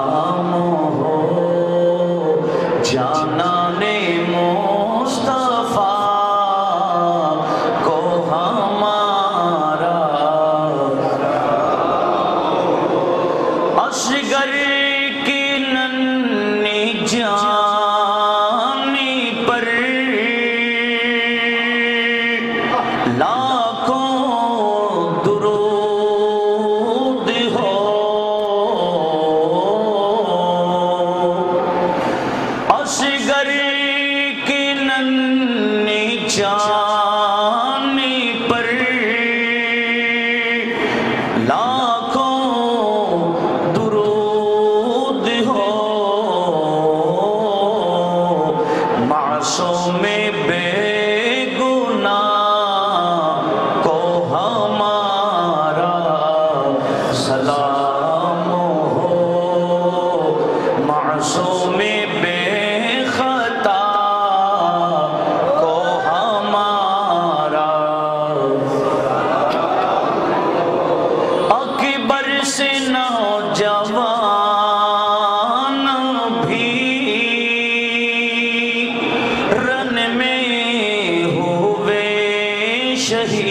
सलाम हो जानाने मुस्तफा को हमारा। असगर की नन्ही जानी पर लाखों दुरूद हो। असगर की नन्ही जानी पर लाखों दुरूद हो। मासूम बेगुनाह को हमारा सलाम हो। मासूम बेखता को हमारा। अकबर से नौजवान भी रन में हुए शहीद।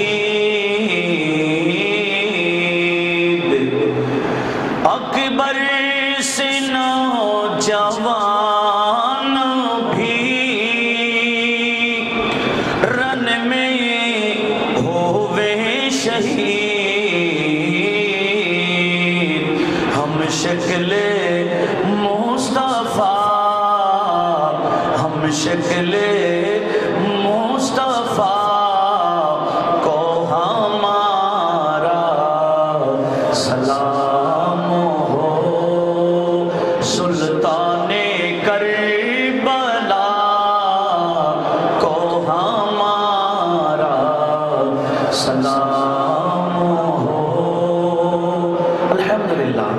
अकबर से नौजवान भी रन में हुए शहीद। हम शक्ले मुस्तफा, हम शक्ले मुस्तफा को हमारा सलाम हो। सुल्ताने करबला को हमारा सलाम हो। अल्हम्दुलिल्लाह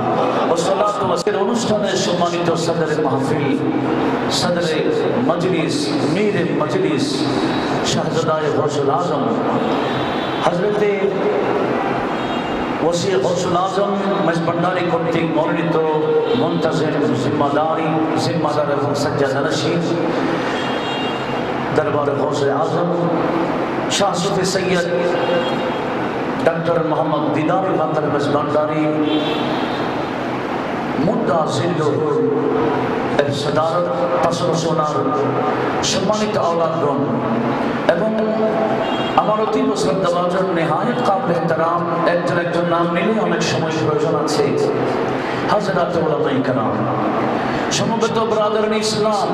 वस्सलातु वस्सलाम। অনুষ্ঠানের সম্মানিত সদরে মাহফিল, সদরে মজলিস, মীরে মজলিস শাহজাদায়ে গৌসুল আজম হযরতে ওসি গৌসুল আজম মেজবান্ডারি কর্তৃক মনোনীত মুনতাজির জিম্মাদার এবং সজ্জাদানশীন দরবারে গৌসুল আজম শাহ সুফি সৈয়দ ডক্টর মোহাম্মদ দিদারুল হক মেজবান্ডারি মুদ্দা জিল্লুহুর এর সদারত পাশাপাশোনার সম্মানিত আওলাদগণ এবং আমার অতীব শ্রদ্ধাভাজন নেহায়েত কাবিল এহতেরাম একজন নাম নিলে অনেক সময় প্রয়োজন আছে। হযরত উলামায়ে কেরাম, সমবেত ব্রাদারান ইসলাম,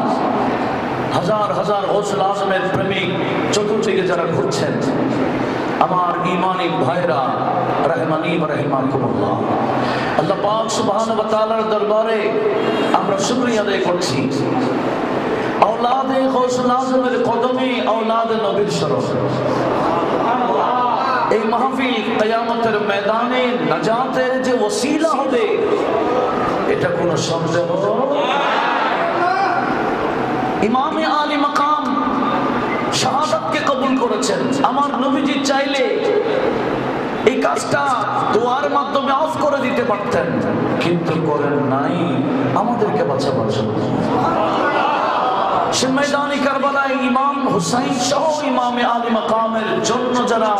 হাজার হাজার গৌসুল আজমের প্রেমিক চতুর্দিকে যারা ঘুরছেন, আমার ঈমানি ভাইরা রহমানি ওয়া রাহিমাকুমুল্লাহ, আল্লাহ পাক সুবহানাহু ওয়া তাআলার দরবারে আমরা শুকরিয়া আদায় করছি। আওলাদে গৌসুল আজমের কদমে আওলাদে নবীর শরফ এই মাহফিল কিয়ামতের ময়দানে নাজাতের যে ওসিলা হবে এটা কোনো সন্দেহ। ইমামে আলী মাকাম শাহাদাতকে কবুল করেছেন। আমার নবীজি চাইলে এই কাজটা দোয়ার মাধ্যমে অফ করে দিতে পারতেন, কিন্তু করেন নাই আমাদেরকে বাঁচাবার জন্য। সে ময়দানে কারবালায় ইমাম হুসাইন সহ ইমামে আলী মাকামের জন্য যারা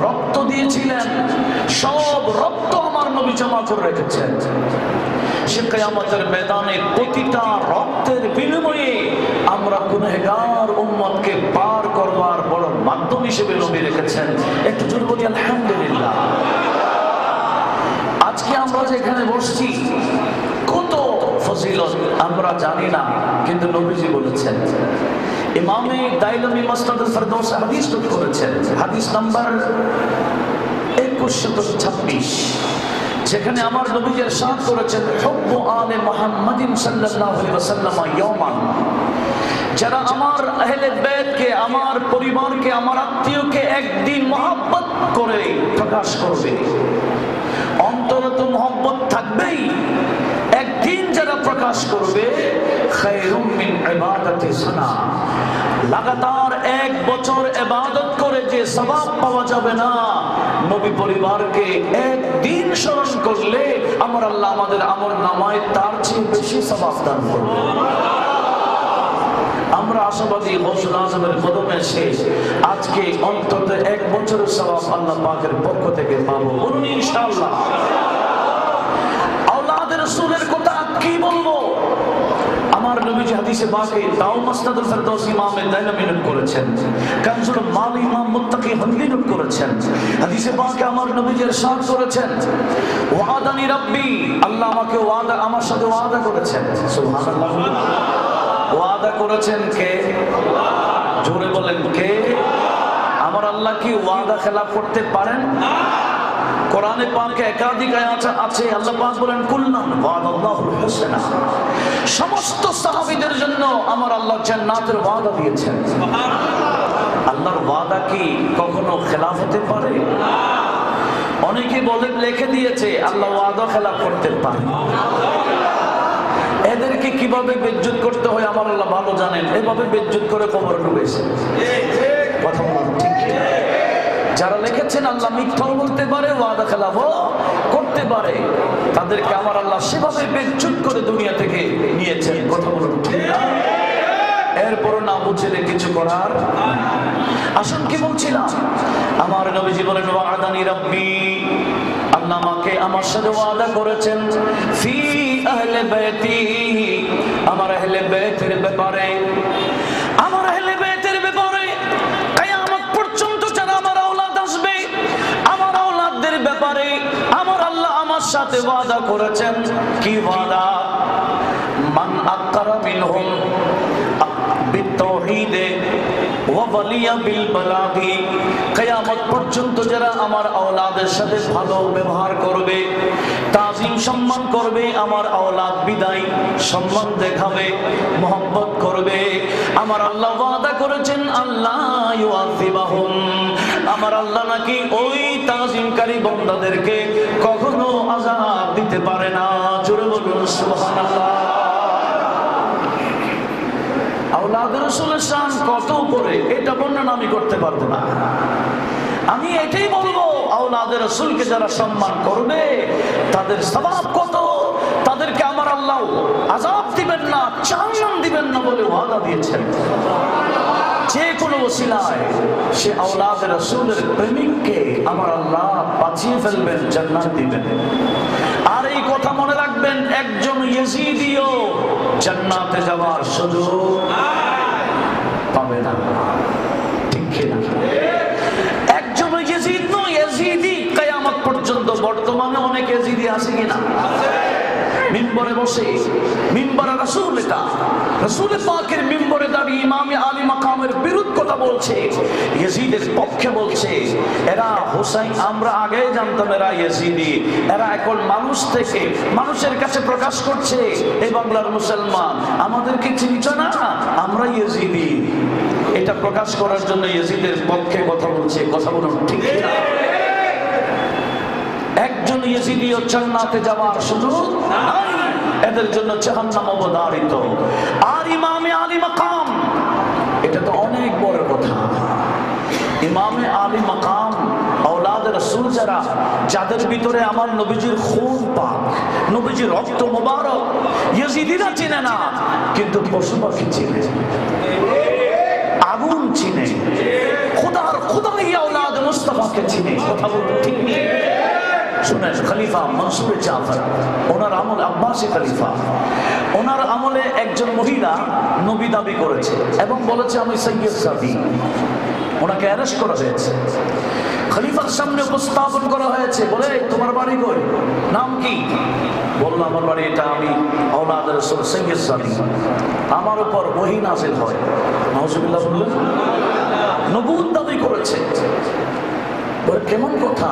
রক্ত দিয়েছিলেন, সব রক্ত আমার নবী জমা করে রেখেছেন। সে কিয়ামতের ময়দানে প্রতিটা রক্তের বিনিময়ে আমরা গুনাহগার উম্মতকে পার করবার বড় মাধ্যম হিসেবে নবী রেখেছেন। একটু জোরে বলি আলহামদুলিল্লাহ। আজকে আমরা যেখানে বসছি কত ফজিলত আমরা জানি না, কিন্তু নবীজি বলেছেন। ইমামে দাইলামি মাসনাদুল ফেরদৌস হাদিস তুলে করেছেন, হাদিস নাম্বার 2126, যেখানে আমার নবীজি ইরশাদ করেছেন, হুব্বু আলে মুহাম্মাদিন সাল্লাল্লাহু আলাইহি ওয়াসাল্লাম ইয়াওমান, যারা আমার আহলে বাইতকে, আমার পরিবারকে, আমার আত্মীয়কে একদিন মহব্বত করে প্রকাশ করবে, অন্তরে তো মহব্বত থাকবেই, একদিন যারা প্রকাশ করবে, খায়রুম মিন ইবাদাতি সানা, লাগাতার 1 বছর ইবাদত করে যে সওয়াব পাওয়া যাবে না, নবী পরিবারকে একদিন স্মরণ করলে আমার আল্লাহ আমাদের আমলনামায় তার চেয়ে বেশি সওয়াব দান করবে। আমরা আশাবাদী গৌসুল আজমের কদমে শেষ আজকে অন্তত 1 বছরের সওয়াব আল্লাহ পাকের পক্ষ থেকে পাবো, বলুন ইনশাআল্লাহ। আওলাদের রাসূলের কথা কি বলবো? আমার নবীজি হাদিসে পাকে তাও মাসনাদুল ফেরদৌস ইমামে দাইলামী নূন করেছেন, কানজুল মাল ইমাম মুত্তাকি হামদি নূন করেছেন। হাদিসে পাকে আমার নবীজি ইরশাদ করেছেন, ওয়াদানি রাব্বি, আল্লাহ আমাকে ওয়াদা, আমার সাথে ওয়াদা করেছেন। সুবহানাল্লাহ। ওয়াদা করেছেন কে? জোরে বলেন কে? আমার আল্লাহ কি ওয়াদা খেলাফ করতে পারেন? কোরআনে পাকে একাধিক আয়াত আছে, আল্লাহ পাক বলেন কুল্লান ওয়াদাল্লাহুল হুসনা, সমস্ত সাহাবীদের জন্য আমার আল্লাহ জান্নাতের ওয়াদা দিয়েছেন। আল্লাহর ওয়াদা কি কখনো খেলাফ হতে পারে? অনেকে বলে লিখে দিয়েছে আল্লাহ ওয়াদা খেলাফ করতে পারে। এদেরকে কিভাবে বেজ্জত করতে হয় আমার আল্লাহ ভালো জানেন, এভাবে বেজ্জত করে কবরে ঢুকেছে। কথা বলুন ঠিক? যারা লিখেছেন আল্লাহ মিথ্যাও বলতে পারে, ওয়াদা খেলাফও করতে পারে, তাদেরকে আমার আল্লাহ সেভাবে বেজ্জত করে দুনিয়া থেকে নিয়েছেন। কথা বলুন ঠিক? এরপরও না বুঝলে কিছু করার। আসুন কি বলছিলাম, আমার নবীজি বলেন ওয়াদানি রাব্বি, আল্লাহ আমাকে আমার সাথে ওয়াদা করেছেন ফি আহলে বাইতি, আমার আহলে বাইতের ব্যাপারে, আমার আহলে বাইতের ব্যাপারে কিয়ামত পর্যন্ত যারা আমার আওলাদ আসবে, আমার আওলাদদের ব্যাপারে আমার আল্লাহ আমার সাথে ওয়াদা করেছেন। কি ওয়াদা? মান আকরা মিনহুম বিত্তাওহীদে ওয়া ওয়ালিয়া বিল বালাগি, কিয়ামত পর্যন্ত যারা আমার আওলাদের সাথে ভালো ব্যবহার করবে, তাজিম সম্মান করবে, আমার আওলাদ বিদায় সম্মান দেখাবে, মোহাম্মত করবে, আমার আল্লাহ ওয়াদা করেছেন আল্লাহ ইউআযিবাহুম, আমার আল্লাহ নাকি ওই তাজিমকারী বান্দাদেরকে কখনো আযাব দিতে পারে না। জোরে বলুন সুবহানাল্লাহ। আওলাদের রাসূলের শান কত উপরে এটা বর্ণনা আমি করতে পারবো না। আমি এটাই বলবো, আওলাদের রাসূলকে যারা সম্মান করবে তাদের সওয়াব কত, তাদেরকে আমার আল্লাহ আযাব দিবেন না, জাহান্নাম দিবেন না বলে ওয়াদা দিয়েছেন। যে কোনো ওসিলায় সে আওলাদের রাসূলের প্রেমিককে আমার আল্লাহ বাঁচিয়ে ফেলবেন, জান্নাত দিবেন। আর এই কথা মনে রাখবেন, একজন ইয়েজিদিও জান্নাতে যাওয়ার সুযোগ পাবে না। ঠিক কিনা? একজন ইয়েজিদ নয়, ইয়েজিদি কিয়ামত পর্যন্ত। বর্তমানে অনেক ইয়েজিদি আছে কিনা? মিম্বরে বসে, মিম্বরে রাসূল, এটা রাসূল পাকের মিম্বরে দাঁড়িয়ে ইমামে আলী মাকামের বিরুদ্ধে কথা বলছে, ইয়েজিদের পক্ষে বলছে। এরা হুসাইন, আমরা আগে জানতাম এরা ইয়েজিদি, এরা এখন মানুষ থেকে মানুষের কাছে প্রকাশ করছে এই বাংলার মুসলমান আমাদেরকে চিনছ না, আমরা ইয়েজিদি। এটা প্রকাশ করার জন্য ইয়েজিদের পক্ষে কথা বলছে। কথা বলুন ঠিক না? একজন ইয়েজিদিও জান্নাতে যাওয়ার সুযোগ নাই, এদের জন্য জাহান্নাম অবধারিত। আর ইমামে আলী মাকাম, এটা তো অনেক বড় কথা। ইমামে আলী মাকাম আওলাদ রাসূল যারা, যাদের ভিতরে আমার নবীজির খুন পাক, নবীজির রক্ত মোবারক, ইয়েজিদিরা চিনে না, কিন্তু পশু পাখি চিনে, আগুন চিনে, খোদার খোদাই আওলাদ মুস্তাফাকে চিনে। কথা বলতে ঠিক নেই? শুনেন, খলিফা মনসুর জাফর, ওনার আমলে আব্বাসী খলিফা, ওনার আমলে একজন মহিলা নবী দাবি করেছে এবং বলেছে আমি সৈয়দ সাবি। ওনাকে অ্যারেস্ট করা হয়েছে, খলিফার সামনে উপস্থাপন করা হয়েছে। বলে তোমার বাড়ি কই, নাম কি? বলল আমার বাড়ি এটা, আমি আওলাদ রাসূল সৈয়দ সাবি, আমার উপর ওহী নাযিল হয়। নাউজুবিল্লাহ বললেন, নবুয়ত দাবি করেছে। কেমন কথা?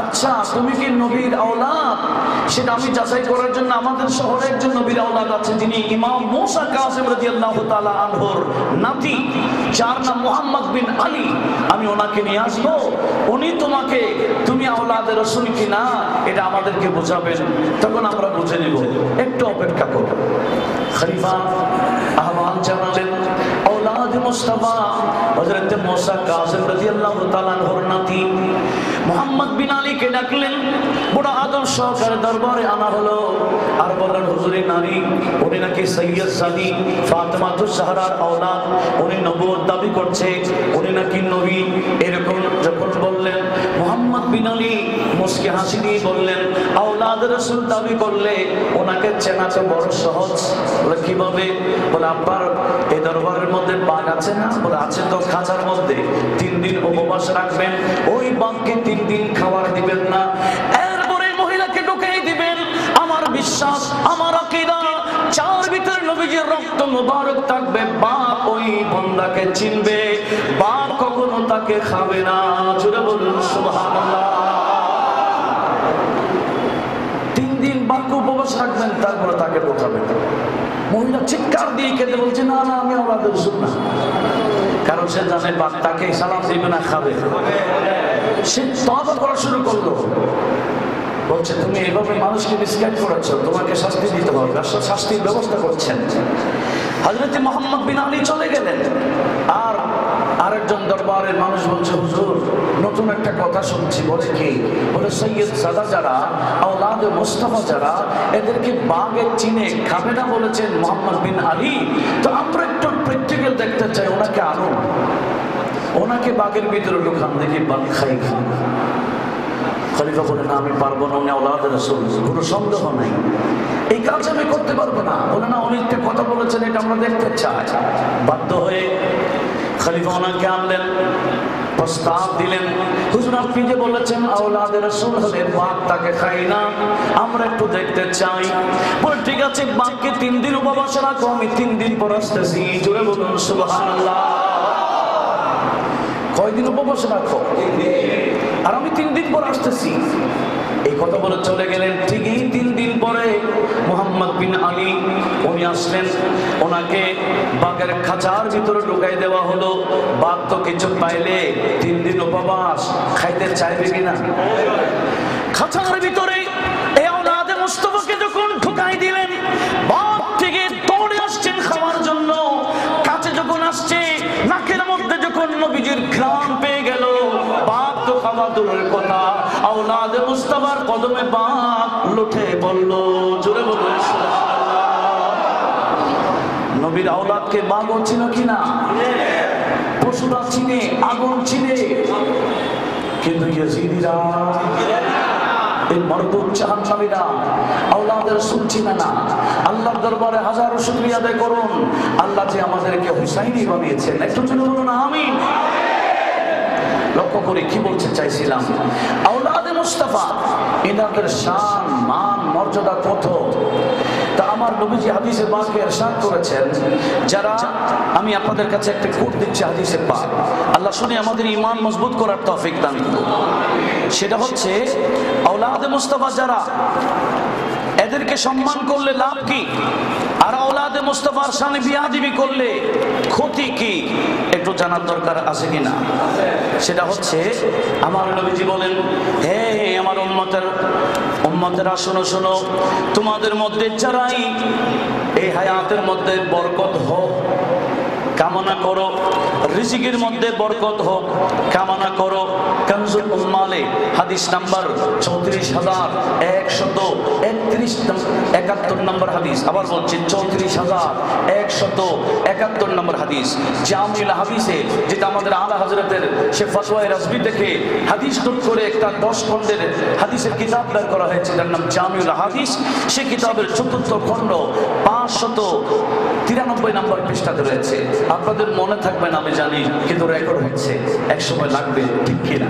আচ্ছা তুমি কি নবীর আওলাদ? সেটা আমি যাচাই করার জন্য আমাদের শহরে একজন নবীর আওলাদ আছে, যিনি ইমাম মুসা কাসিম রাদিয়াল্লাহু তাআলা আনহুর নাতি, যার নাম মুহাম্মদ বিন আলী। আমি ওনাকে নিয়ে আসবো, উনি তোমাকে, তুমি আওলাদের রাসূল কিনা এটা আমাদেরকে বোঝাবেন, তখন আমরা বুঝে নিব। একটু অপেক্ষা করো। খলিফা আহ্বান জানালেন, আওলাদ মুস্তাফা হযরত মুসা কাযিম রাদিয়াল্লাহু তাআলা আনহুর নাতি মুহাম্মদ বিন আলীকে ডাকলেন, বড় আদর সহকারে দরবারে আনা হলো। আর বললেন, হুজুরে নারী, উনি নাকি সৈয়দ সাদি ফাতেমাতুজ জাহরার আওলাদ, উনি নবুয়ত দাবি করছে, উনি নাকি নবী। এরকম যখন বললেন, মুহাম্মদ বিন আলী মুস্কি হাসি দিয়ে বললেন, আওলাদ রাসূল দাবি করলে ওনাকে চেনা তো বড় সহজ। বলে কিভাবে? বলে আপনার এই দরবারের মধ্যে বাঘ আছে না? বলে আছে তো, খাঁচার মধ্যে। 3 দিন উপবাস রাখবেন, ওই বাঘকে 3 দিন খাবার দিবেন না, এরপরে মহিলাকে ঢুকিয়ে দিবেন। আমার বিশ্বাস, আমার আকীদা, 4 ভিতর নবীজির রক্ত মুবারক থাকবে, বাঘ ওই বান্দাকে চিনবে, বাঘ কখনো তাকে খাবে না। জোরে বলুন সুবহানাল্লাহ। 3 দিন বাঘকে উপবাস রাখবেন, তারপরে তাকে ঢোকাবেন। মহিলা চিৎকার দিয়ে কেঁদে বলছে, না না, আমি আওলাদ রাসূল না। কারণ সে জানে বাঘ তাকে সালাম দিবে না, খাবে। সে তওবা করা শুরু করলো, বলছে তুমি এইভাবে মানুষকে মিসগাইড করেছো, তোমাকে শাস্তি দিতে হবে। রাসূল শাস্তির ব্যবস্থা করছেন। হযরত মুহাম্মদ বিন আলী চলে গেলেন। আর আরেকজন দরবারের মানুষ বলছে, হুজুর নতুন একটা কথা শুনছি। বলে কি? বলে সৈয়দ সাদা যারা, আওলাদে মুস্তাফা যারা, এদেরকে বাঘে চিনে খাবে না বলেছেন মুহাম্মদ বিন আলী। তো আমরা একটু প্র্যাকটিক্যাল দেখতে চাই, ওনাকে আনুন, ওনাকে বাঘের ভিতরে ঢুকান, দেখি বাঘ খাই। খলিফা বলে, না আমি পারবো না, উনি আওলাদ রাসূল, কোনো সন্দেহ নাই, এই কাজ আমি করতে পারবো না। বলে, না উনি একটা কথা বলেছেন, এটা আমরা দেখতে চাই। বাধ্য হয়ে খলিফা ওনাকে আনলেন, প্রস্তাব দিলেন, হুজুর আপনি যে বলেছেন আওলাদ রাসূল হলে বাঘ তাকে খাই না, আমরা একটু দেখতে চাই। বলে ঠিক আছে, বাঘকে 3 দিন উপবাস রাখো, আমি 3 দিন পর আসতেছি। জোরে বলুন সুবহানাল্লাহ। কয়দিন উপবাস রাখো? 3 দিন। আর আমি 3 দিন পর আসতেছি। এই কথা বলে চলে গেলেন। ঠিকই 3 দিন পরে মুহাম্মদ বিন আলী উনি আসলেন, ওনাকে বাঘের খাঁচার ভিতরে ঢুকাই দেওয়া হলো। বাঘ তো কিছু পাইলে 3 দিন উপবাস খাইতে চাইবে কিনা? খাঁচার ভিতরে এই আওলাদে মুস্তাফাকে যখন ঢুকাই দিলেন, বাঘ থেকে দৌড়ে আসছেন খাওয়ার জন্য। কাছে যখন আসছে, নাকের মধ্যে যখন নবীজির ঘ্রাণ পেয়ে গেল, বাঘ তো খাওয়া দূরের কথা, আওলাদে মুস্তাফার কদমে বাঘ লুঠে পড়ল। জোরে বলুন সুবহানাল্লাহ। নবীর আওলাদকে বাঘও ছিল কিনা? পশুরা চিনে, আগুন চিনে, কিন্তু ইয়াজিদিরা, এই মরদুদ জাহান্নামীরা আওলাদ রাসূল চিনে না। আল্লাহর দরবারে হাজারো শুকরিয়া আদায় করুন, আল্লাহ যে আমাদেরকে হুসাইনি বানিয়েছেন। একটু জোরে বলুন আমিন। লক্ষ্য করে কি বলতে চাইছিলাম, আওলাদে মুস্তাফা এনাদের শান, মান, মর্যাদা কত। তা আমার নবীজি হাদিসে পাকে ইরশাদ করেছেন, যারা, আমি আপনাদের কাছে একটা কোট দিচ্ছি হাদিসে পাক, আল্লাহ শুনে আমাদের ঈমান মজবুত করার তৌফিক দান করুন। সেটা হচ্ছে, আওলাদে মুস্তাফা যারা, এদেরকে সম্মান করলে লাভ কি, আর আওলাদে মুস্তাফার শানে বিয়াদবি করলে ক্ষতি কি, একটু জানার দরকার আছে কিনা? সেটা হচ্ছে, আমার নবীজি বলেন, হে আমার উম্মতেরা শোনো শোনো, তোমাদের মধ্যে যারাই এই হায়াতের মধ্যে বরকত হোক কামনা করো, রিজিকের মধ্যে বরকত হোক কামনা করো, কানজুল উম্মালে হাদিস নাম্বার 34,171 নম্বর হাদিস, আবার বলছি 34,171 নম্বর হাদিস, জামিউল হাদিসে, যেটা আমাদের আলা হযরতের সে ফতোয়ায়ে রাজবি থেকে হাদিস নোট করে একটা 10 খণ্ডের হাদিসের কিতাব বের করা হয়েছে, যার নাম জামিউল হাদিস। সে কিতাবের 4র্থ খণ্ড 593 নম্বর পৃষ্ঠাতে রয়েছে। আপনাদের মনে থাকবে না আমি জানি, কিন্তু রেকর্ড হচ্ছে, এক সময় লাগবে, ঠিক কিনা?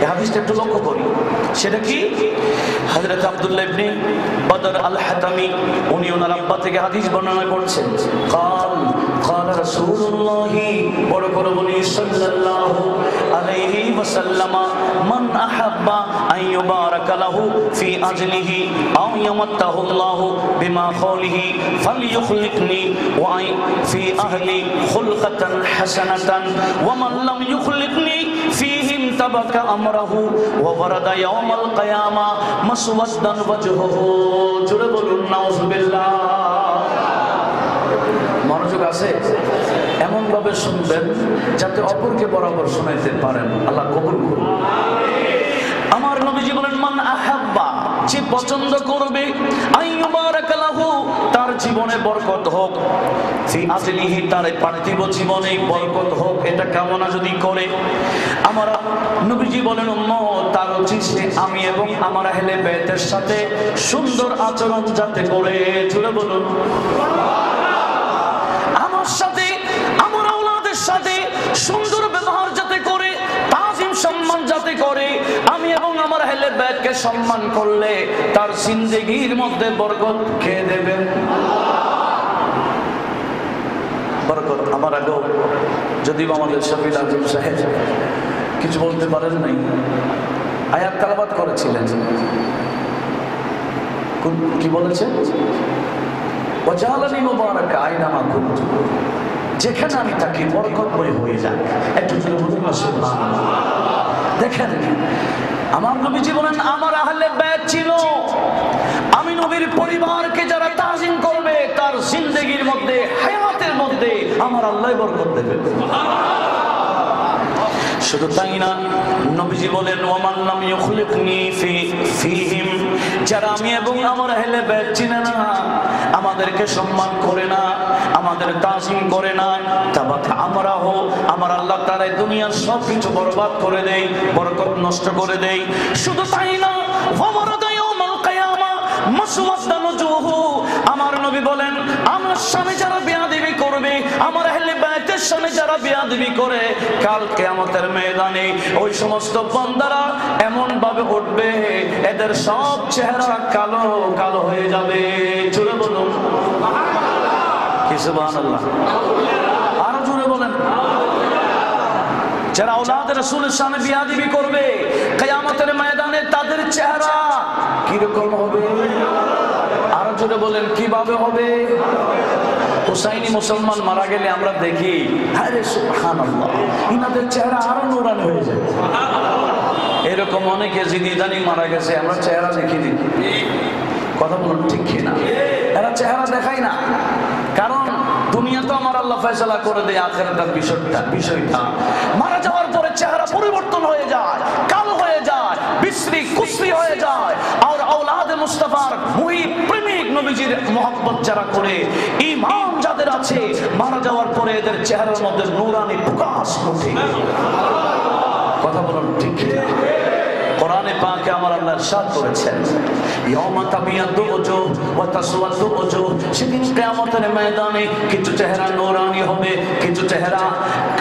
এই হাদিসটা একটু লক্ষ্য করি। সেটা কি? হযরত আব্দুল্লাহ ইবনে বদর আল হাতামি উনি ওনার আব্বা থেকে হাদিস বর্ণনা করছেন, قال رسول الله বড় করে বলি সাল্লাল্লাহু আলাইহি ওয়াসাল্লাম, মান আহাব্বা আন ইউবারাকা লাহু ফি আজলিহি আও ইয়ামাত্তাহু আল্লাহু বিমা খালিহি ফালইউখলিকনি ওয়া ফি আহলি খুলকাতান হাসানাতান ওয়া মান লাম ইউখলিকনি ফীহিম তাবাকা আমরাহু ওয়া ওয়ারাদা ইয়াউমাল কিয়ামা মাসওয়াদান ওয়াজহুহু। জোরে বলুন নাউযুবিল্লাহ। মনোযোগ আছে? এমনভাবে শুনবেন যাতে অপরকে বরাবর শোনাইতে পারেন। আল্লাহ কবুল করুন। আমার নবীজি বলেন, মান আহাব্বা, যে পছন্দ করবে, আইয়ুবারাকা লাহু, তার জীবনে বরকত হোক, ফি আজলিহি, তার পার্থিব জীবনে বরকত হোক, এটা কামনা যদি করে, আমার নবীজি বলেন উম্মত তার উচিত আমি এবং আমার আহলে বাইতের সাথে সুন্দর আচরণ যাতে করে। জুড়ে বলুন, আমার সাথে আমার আওলাদের সাথে সুন্দর ব্যবহার যাতে করে, তাজিম সম্মান যাতে করে। আমি এবং আমার আহলে বাইতকে সম্মান করলে তার জিন্দেগির মধ্যে বরকত খেয়ে দেবেন। বরকত। আমার আগেও যদিও আমাদের শফিল আজম সাহেব কিছু বলতে পারেন নাই, আয়াত তেলাওয়াত করেছিলেন। কি বলেছেন? ওয়াজআলানি মুবারাকা আইনামা কুনতু, যেখানে আমি থাকি বরকতময় হয়ে যায়। একটু জোরে বলুন না সুবহানাল্লাহ। দেখেন আমার নবীজি বলেন, আমার আহলে বাইত ছিল, আমি নবীর পরিবারকে যারা তাজিম করবে তার জিন্দেগির মধ্যে, হায়াতের মধ্যে আমার আল্লাহ বরকত দেবেন। শুধু তাই না, নবীজি বলেন, ওয়ামান লাম ইউখলিকনি ফীহিম, যারা আমি এবং আমার আহলে বাইত চিনে না, আমাদেরকে সম্মান করে না, আমাদের তাজিম করে না, তাবাত আমরাহু, আমার আল্লাহ তাআলা দুনিয়ার সবকিছু বরবাদ করে দেয়, বরকত নষ্ট করে দেয়। শুধু তাই না, ওয়ামারাদা ইয়াউমাল কিয়ামা মাসওয়াদান ওয়াজুহু, আমার নবী বলেন, আমার সামনে যারা বেয়াদবি করবে, আমার আহলে বাইতের সামনে যারা বেয়াদবি করে, কাল কিয়ামতের ময়দানে ওই সমস্ত বান্দারা এমন ভাবে উঠবে, এদের সব চেহারা কালো কালো হয়ে যাবে। জোরে বলুন কি সুবহানাল্লাহ। আরো জোরে বলেন। যারা আওলাদ রাসূলের সামনে বেয়াদবি করবে, কিয়ামতের ময়দানে তাদের চেহারা কিরকম হবে? আরো জোরে বলেন, কিভাবে হবে? হুসাইনি মুসলমান মারা গেলে আমরা দেখি, আরে সুবহানাল্লাহ, ইনাদের চেহারা আরো নূরানি হয়ে যায়। এরকম অনেকে জিদিদানি মারা গেছে, আমরা চেহারা দেখিনি। কথা বলুন ঠিক কিনা? এরা চেহারা দেখায় না, কারণ দুনিয়া তো আমার আল্লাহ ফয়সালা করে দেয়, আখিরাতের বিষয়টা মারা যাওয়ার পরে চেহারা পরিবর্তন হয়ে যায়, কালো হয়ে যায়, বিশ্রী কুশ্রী হয়ে যায়। আর আওলাদে মুস্তাফার মুহিব প্রেমিক নবীজির মহব্বত যারা করে, ঈমান যাদের আছে, মারা যাওয়ার পরে এদের চেহারার মধ্যে নূরানি প্রকাশ ঘটে। কথা বলুন ঠিক কিনা? কোরআনে পাকে আমার আল্লাহ ইরশাদ করেছেন, ইয়াউমা তাবিয়াদু ওজুহ ওয়া তাসওয়াদু ওজুহ, সেদিন কিয়ামতের ময়দানে কিছু চেহারা নূরানি হবে, কিছু চেহারা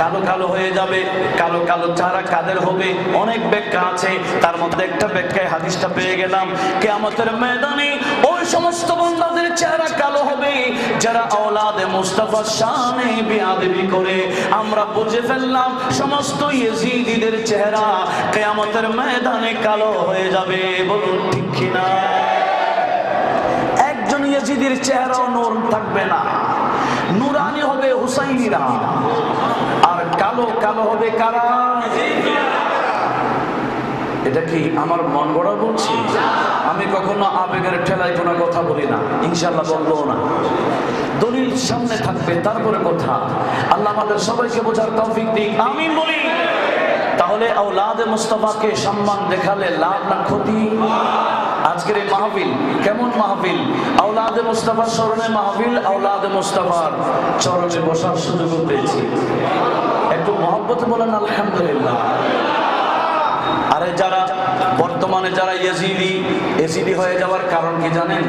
কালো কালো হয়ে যাবে। কালো কালো চেহারা কাদের হবে? অনেক ব্যাখ্যা আছে, তার মধ্যে একটা ব্যাখ্যায় হাদিসটা পেয়ে গেলাম, কিয়ামতের ময়দানে ওই সমস্ত বান্দাদের চেহারা কালো হবে যারা আওলাদে মুস্তাফার শানে বেয়াদবি করে। আমরা বুঝে ফেললাম সমস্ত ইয়েজিদিদের চেহারা কিয়ামতের ময়দানে কালো হয়ে যাবে। বলুন ঠিক কিনা? একজন ইয়েজিদির চেহারাও নূর থাকবে না, নূরানি হবে হুসাইনিরা, আর কালো কালো হবে কারা? এটা কি আমার মন গড়া বলছি? আমি কখনো আবেগের ঠেলায় কোনো কথা বলি না, ইনশাআল্লাহ বলবো না। দলিল সামনে থাকবে, তারপরে কথা। আল্লাহ আমাদের সবাইকে বোঝার তৌফিক দিক, আমিন বলি। তাহলে আওলাদে মুস্তাফাকে সম্মান দেখালে লাভ না ক্ষতি? আজকের এই মাহফিল কেমন মাহফিল? আওলাদে মুস্তাফার স্মরণে মাহফিল, আওলাদে মুস্তাফার চরণে বসার সুযোগ পেয়েছি। একটু মহব্বতে বলেন আলহামদুলিল্লাহ। আরে যারা বর্তমানে যারা এজিদি হয়ে যাওয়ার কারণ কি জানেন?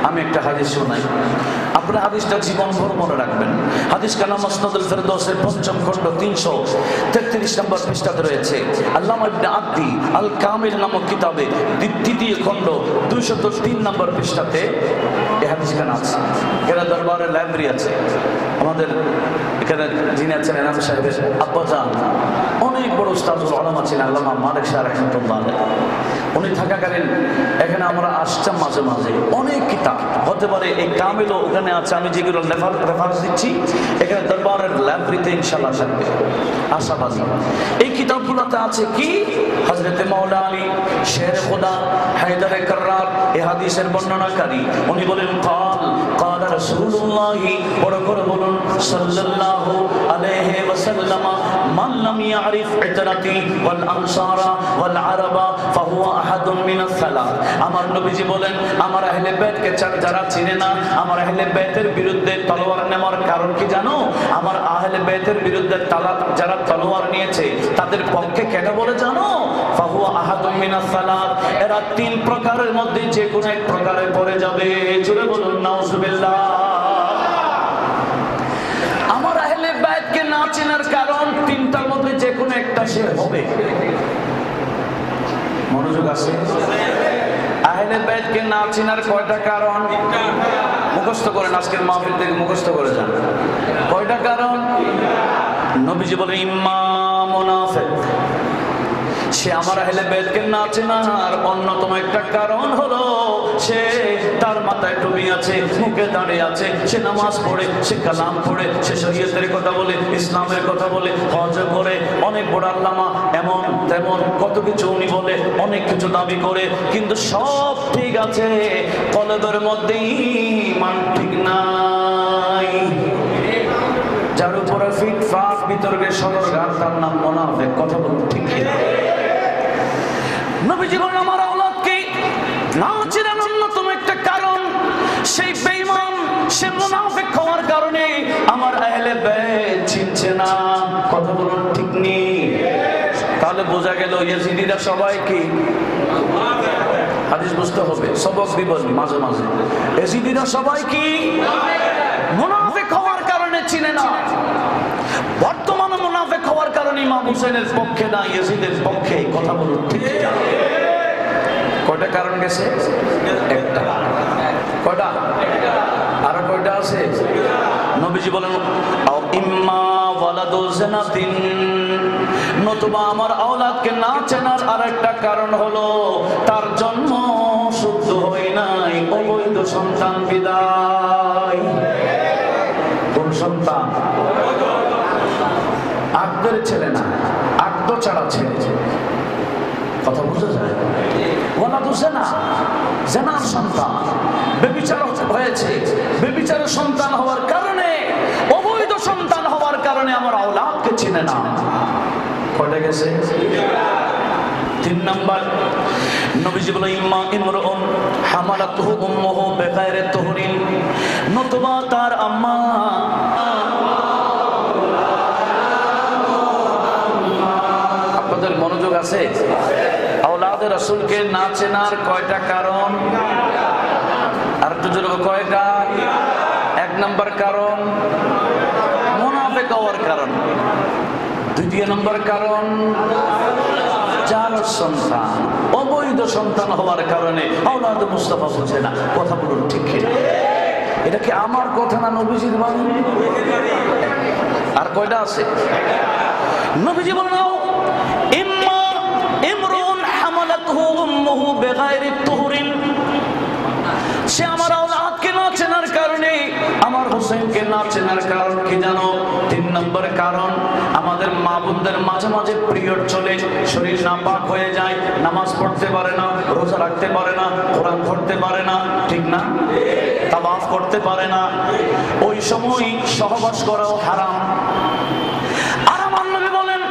আমি একটা হাদিস শোনাই, আপনারা হাদিসটা জীবনভর মনে রাখবেন। হাদিস কালাম মুসনাদুল ফেরদৌসের ৫ম খণ্ড ৩৩৩ নম্বর পৃষ্ঠাতে রয়েছে। আল্লামা ইবনে আব্দি আল কামিল নামক কিতাবে ২য় খণ্ড ২০৩ নম্বর পৃষ্ঠাতে এই হাদিসখানা আছে। এখানে দরবারের লাইব্রেরি আছে। আমাদের এখানে যিনি আছেন এনাম সাহেবের আব্বাজান অনেক বড় উস্তাদুল উলামা ছিলেন, আল্লামা মালিক শাহ রাহমাতুল্লাহ আলাইহি। উনি থাকাকালীন এখানে আমরা আসতাম মাঝে মাঝে। অনেক কিতাব হতে পারে এই কামিলও ওখানে আছে, আমি যেগুলো রেফারেন্স দিচ্ছি এখানে দরবারের লাইব্রেরিতে ইনশাআল্লাহ থাকবে, আশাবাদী। এই কিতাবগুলোতে আছে কি? হযরতে মাওলা আলী শের খোদা হায়দারে কাররার এই হাদিসের বর্ণনাকারী, উনি বলেন কাল রাসূলুল্লাহ, বড় করে বলুন সাল্লাল্লাহু আলাইহি ওয়াসাল্লাম মান লাম ইয়ারিফ ইতরাতি ওয়াল আনসারা ওয়াল আরাবা ফাহুয়া আহাদুন মিনাস সালাত। আমার নবীজি বলেন, আমার আহলে বাইতকে যারা চিনে না, আমার আহলে বাইতের বিরুদ্ধে তলোয়ার নেওয়ার কারণ কি জানো? আমার আহলে বাইতের বিরুদ্ধে যারা তলোয়ার নিয়েছে তাদের পক্ষে কেন বলে জানো? ফাহুয়া আহাদুন মিনাস সালাত, এরা তিন প্রকারের মধ্যে যে কোনো এক প্রকারে পড়ে যাবে। জোরে বলুন নাউজুবিল্লাহ। আমার আহলে বাইতকে না চেনার কারণ তিনটার মধ্যে যে কোনো একটা সে হবে। মনোযোগ আছে? আহলে বাইতকে না চেনার কয়টা কারণ? মুখস্থ করেন, আজকের মাহফিল থেকে মুখস্থ করে যান। কয়টা কারণ? নবীজি বলেন ইম্মা মুনাফিক, সে আমার আহলে বাইতকে না চেনার অন্যতম একটা কারণ হলো সে তার মাথায় টুপি আছে, মুখে দাঁড়িয়ে আছে, সে নামাজ পড়ে, সে কালাম পড়ে, সে শরীয়তের কথা বলে, ইসলামের কথা বলে, হজ করে, অনেক বড় আল্লামা, এমন তেমন কত কিছু উনি বলে, অনেক কিছু দাবি করে, কিন্তু সব ঠিক আছে, কলবের মধ্যে ঈমান ঠিক নাই। যার উপরে ফিটফাট বিতর্কে সদরঘাট, তার নাম মুনাফিক। কথা বলতে ঠিক কিনা? নবীজি বলেন আমার আওলাদকে না চেনার অন্যতম একটা কারণ সেই বেঈমান, সে মুনাফিক হওয়ার কারণে আমার আহলে বাইত চিনছে না। কথা বলুন ঠিক নেই? তাহলে বোঝা গেল ইয়াজিদিরা সবাই কি হাদিস বুঝতে হবে, সবক দিবস মাঝে মাঝে। ইয়াজিদিরা সবাই কি মুনাফিক হওয়ার কারণে চিনে না। বর্তমানে মুনাফিক হওয়ার কারণে ইমাম হুসাইনের পক্ষে না, ইয়াজিদের পক্ষে। কথা বলুন ঠিক না? কয়টা কারণ গেছে? একটা। কয়টা? আর কয়টা আছে? নবীজি বলেন ইম্মা ওয়ালাদু জিনাতিন, নতুবা আমার আওলাদকে না চেনার আরেকটা কারণ হলো তার জন্ম শুদ্ধ হয় নাই, অবৈধ সন্তান বিদায়। কোন সন্তান? আকদের ছেলে না, আকদ ছাড়া ছেলে। কথা বুঝা যায়? ওয়ালাদু জিনা, জিনার সন্তান, ব্যভিচার হয়েছে, ব্যভিচারের সন্তান হওয়ার কারণে, অবৈধ সন্তান হওয়ার কারণে আমার আওলাদকে চিনে না। কয়টা গেছে? 3 নাম্বার, নবীজি বলেন ইম্মা ইমরুন হামালাতুহু উম্মুহু বিগাইরি তুহরিন, নতুবা তার আম্মা মনোযোগ আছে? আওলাদে রাসূলকে না চেনার কয়টা কারণ? আর একটু জোরে কয়টা? 1 নাম্বার কারণ মুনাফিক হওয়ার কারণ। 2 নাম্বার কারণ জাল সন্তান, অবৈধ সন্তান হওয়ার কারণে আওলাদে মুস্তাফা বুঝে না। কথা বলুন ঠিক কিনা? এটা কি আমার কথা না নবীজির বাণী? আর কয়টা আছে? নবীজি বলেন ইম্মা ইমরুন হামালাতুহু উম্মুহু বিগাইরি তুহরিন, সে আমার আওলাদকে না চেনার কারণে, আমার হোসেনকে না চেনার কারণ কি জানো? 3 নম্বর কারণ, আমাদের মা বোনদের মাঝে মাঝে পিরিয়ড চলে, শরীর নাপাক হয়ে যায়, নামাজ পড়তে পারে না, রোজা রাখতে পারে না, কোরআন পড়তে পারে না, ঠিক না? তাওয়াফ করতে পারে না, ওই সময় সহবাস করাও হারাম। আর আমার নবী বলেন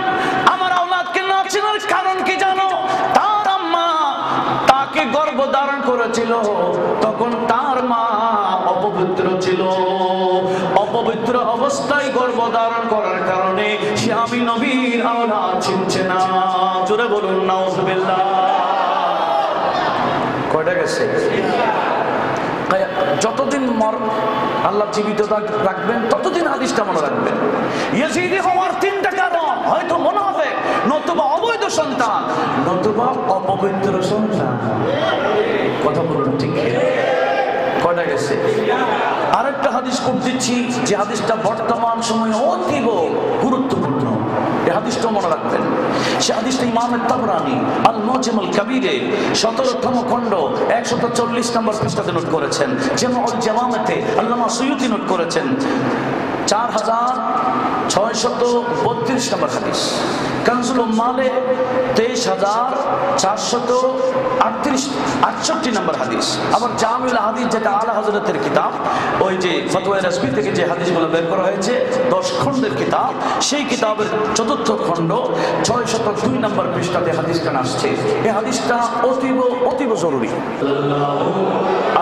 আমার আওলাদকে না চেনার কারণ কি জানো? তার আম্মা তাকে গর্ভ ধারণ করেছিল, তখন তার মা অপবিত্র ছিল, অপবিত্র অবস্থায় গর্ভ ধারণ করার কারণে সে আমি নবীর আওলাদ চিনছে না। জোরে বলুন নাউজুবিল্লাহ। কয়টা গেছে? যতদিন আল্লাহ জীবিত রাখবেন ততদিন হাদিসটা মনে রাখবেন। ইয়াজিদি হওয়ার 3টা কারণ, হয়তো মুনাফিক, নতুবা অবৈধ সন্তান, নতুবা অপবিত্র সন্তান। কথা বলুন ঠিক? কয়টা গেছে? আরেকটা হাদিস কোট দিচ্ছি, যে হাদিসটা বর্তমান সময়ে অতীব গুরুত্বপূর্ণ। এই হাদিসটা মনে রাখবেন। সে হাদিসটা ইমাম তাবরানী আল মুজাম-উল কাবীরে 17তম খণ্ড 140 নম্বর পৃষ্ঠাতে নোট করেছেন। জামিউল জাওয়ামিতে আল্লামা সুয়ুতী নোট করেছেন 4632 নম্বর হাদিস। কানজুল উম্মালে 23468 নম্বর হাদিস। আবার জামিউল হাদিস, যেটা আলা হযরতের কিতাব, ওই যে ফতোয়া রাসবি থেকে যে হাদিসগুলো বের করা হয়েছে 10 খণ্ডের কিতাব, সেই কিতাবের 4th খণ্ড 602 নম্বর পৃষ্ঠাতে হাদিসটা আসছে। এই হাদিসটা অতীব জরুরি।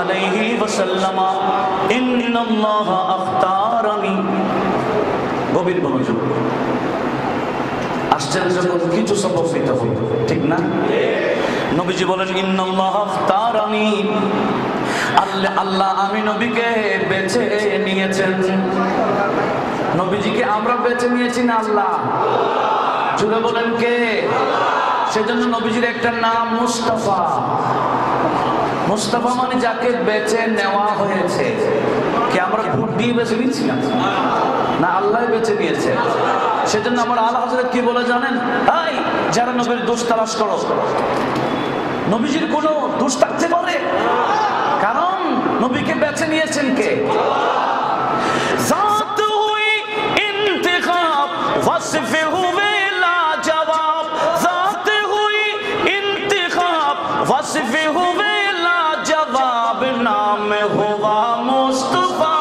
আলাইহি ওয়াসাল্লাম ইন্নাল্লাহা আখতারানি, গভীর মনোযোগ। আসছেন যখন কিছু সবক নিতে হবে, ঠিক না? নবীজি বলেন ইন্নাল্লাহা আখতারানি, আল্লাহ আমি নবীকে বেছে নিয়েছেন। নবীজিকে আমরা বেছে নিয়েছি না আল্লাহ? জুড়ে বলেন কে? সেজন্য নবীজির একটা নাম মুস্তাফা। মুস্তাফা মানে যাকে বেছে নেওয়া হয়েছে। কি আমরা ভোট দিয়ে বেছে নিয়েছিলাম? না, আল্লাহ বেছে নিয়েছে। সেজন্য আমার আলা হযরত কি বলে জানেন? এই যারা নবীর দোষ তালাশ করো, নবীজির কোনো দোষ থাকতে পারে? কারণ নবীকে বেছে নিয়েছেন কে? জাত হুই ইন্তিখাব ওয়াসফে হুয়ে লাজবাব, জাত হুই ইন্তিখাব ওয়াসফে হুয়ে লাজবাব, নাম হুয়া মুস্তাফা,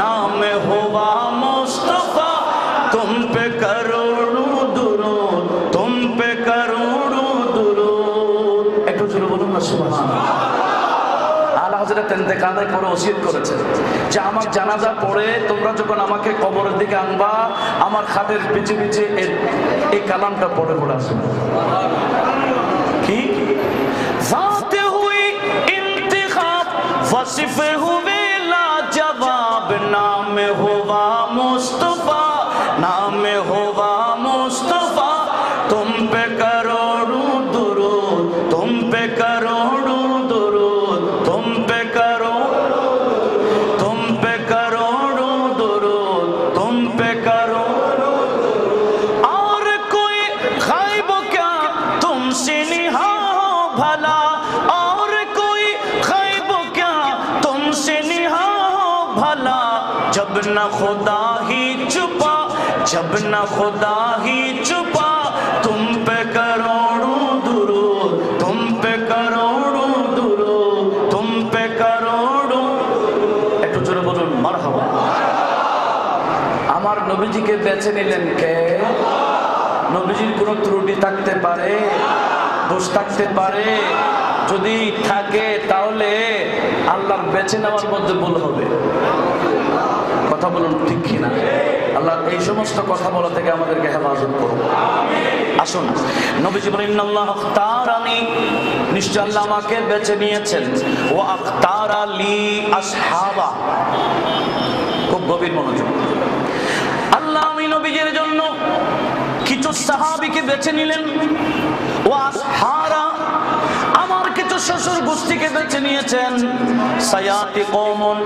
নাম হুয়া মুস্তাফা, তুম পে করোড়োं দুরূদ, তুম পে করোড়োं দুরূদ। একটু জোরে বলুন না সুবহানাল্লাহ। হযরত ইন্তেকালের পরে ওসিয়ত করেছেন যে আমার জানাজা পড়ে তোমরা যখন আমাকে কবরের দিকে আনবা, আমার খাটের পিছে পিছে এই কালামটা পড়ে পড়ে আসবে। কি? জাতে হুই ইন্তিখাব ওয়াসফে হুয়ে লাজবাব, নামে হুয়া মুস্তাফা, নামে হুয়া মুস্তাফা, তুম পে করোড়োं দুরূদ, তুম পে করোড়োं দুরূদ, तुम पे करोड़ों दुरूद, तुम पे करोड़ों, और कोई ग़ैब क्या तुमसे निहा हो भला, और कोई ग़ैब क्या तुमसे निहा हो भला, जब न खुदा ही छुपा, जब न खुदा ही छुपा, तुम पे करोड़ों दुरूद, तुम पे करोड़ों दुरूद, तुम पे करोड़ों। একটু জোরে বলুন মারহাবা। আমার নবীজিকে বেছে নিলেন কে? নবীজির কোনো ত্রুটি থাকতে পারে, দোষ থাকতে পারে, যদি থাকে তাহলে আল্লাহর বেছে নেওয়ার মধ্যে ভুল হবে। কথা বলুন ঠিক কিনা? আল্লাহ এই সমস্ত কথা বলা থেকে আমাদেরকে হেফাজত করুন। আসুন, নবীজি বলেন ইন্নাল্লাহা আখতারানি, নিশ্চয় আল্লাহ আমাকে বেছে নিয়েছেন। ওয়া আখতারা লি আসহাবা, খুব গভীর মনোযোগ। আল্লাহ আমি নবীজির জন্য কিছু সাহাবীকে বেছে নিলেন। ওয়া আসহারা, আমার কিছু শ্বশুর গোষ্ঠীকে বেছে নিয়েছেন। সায়াতি কওমুন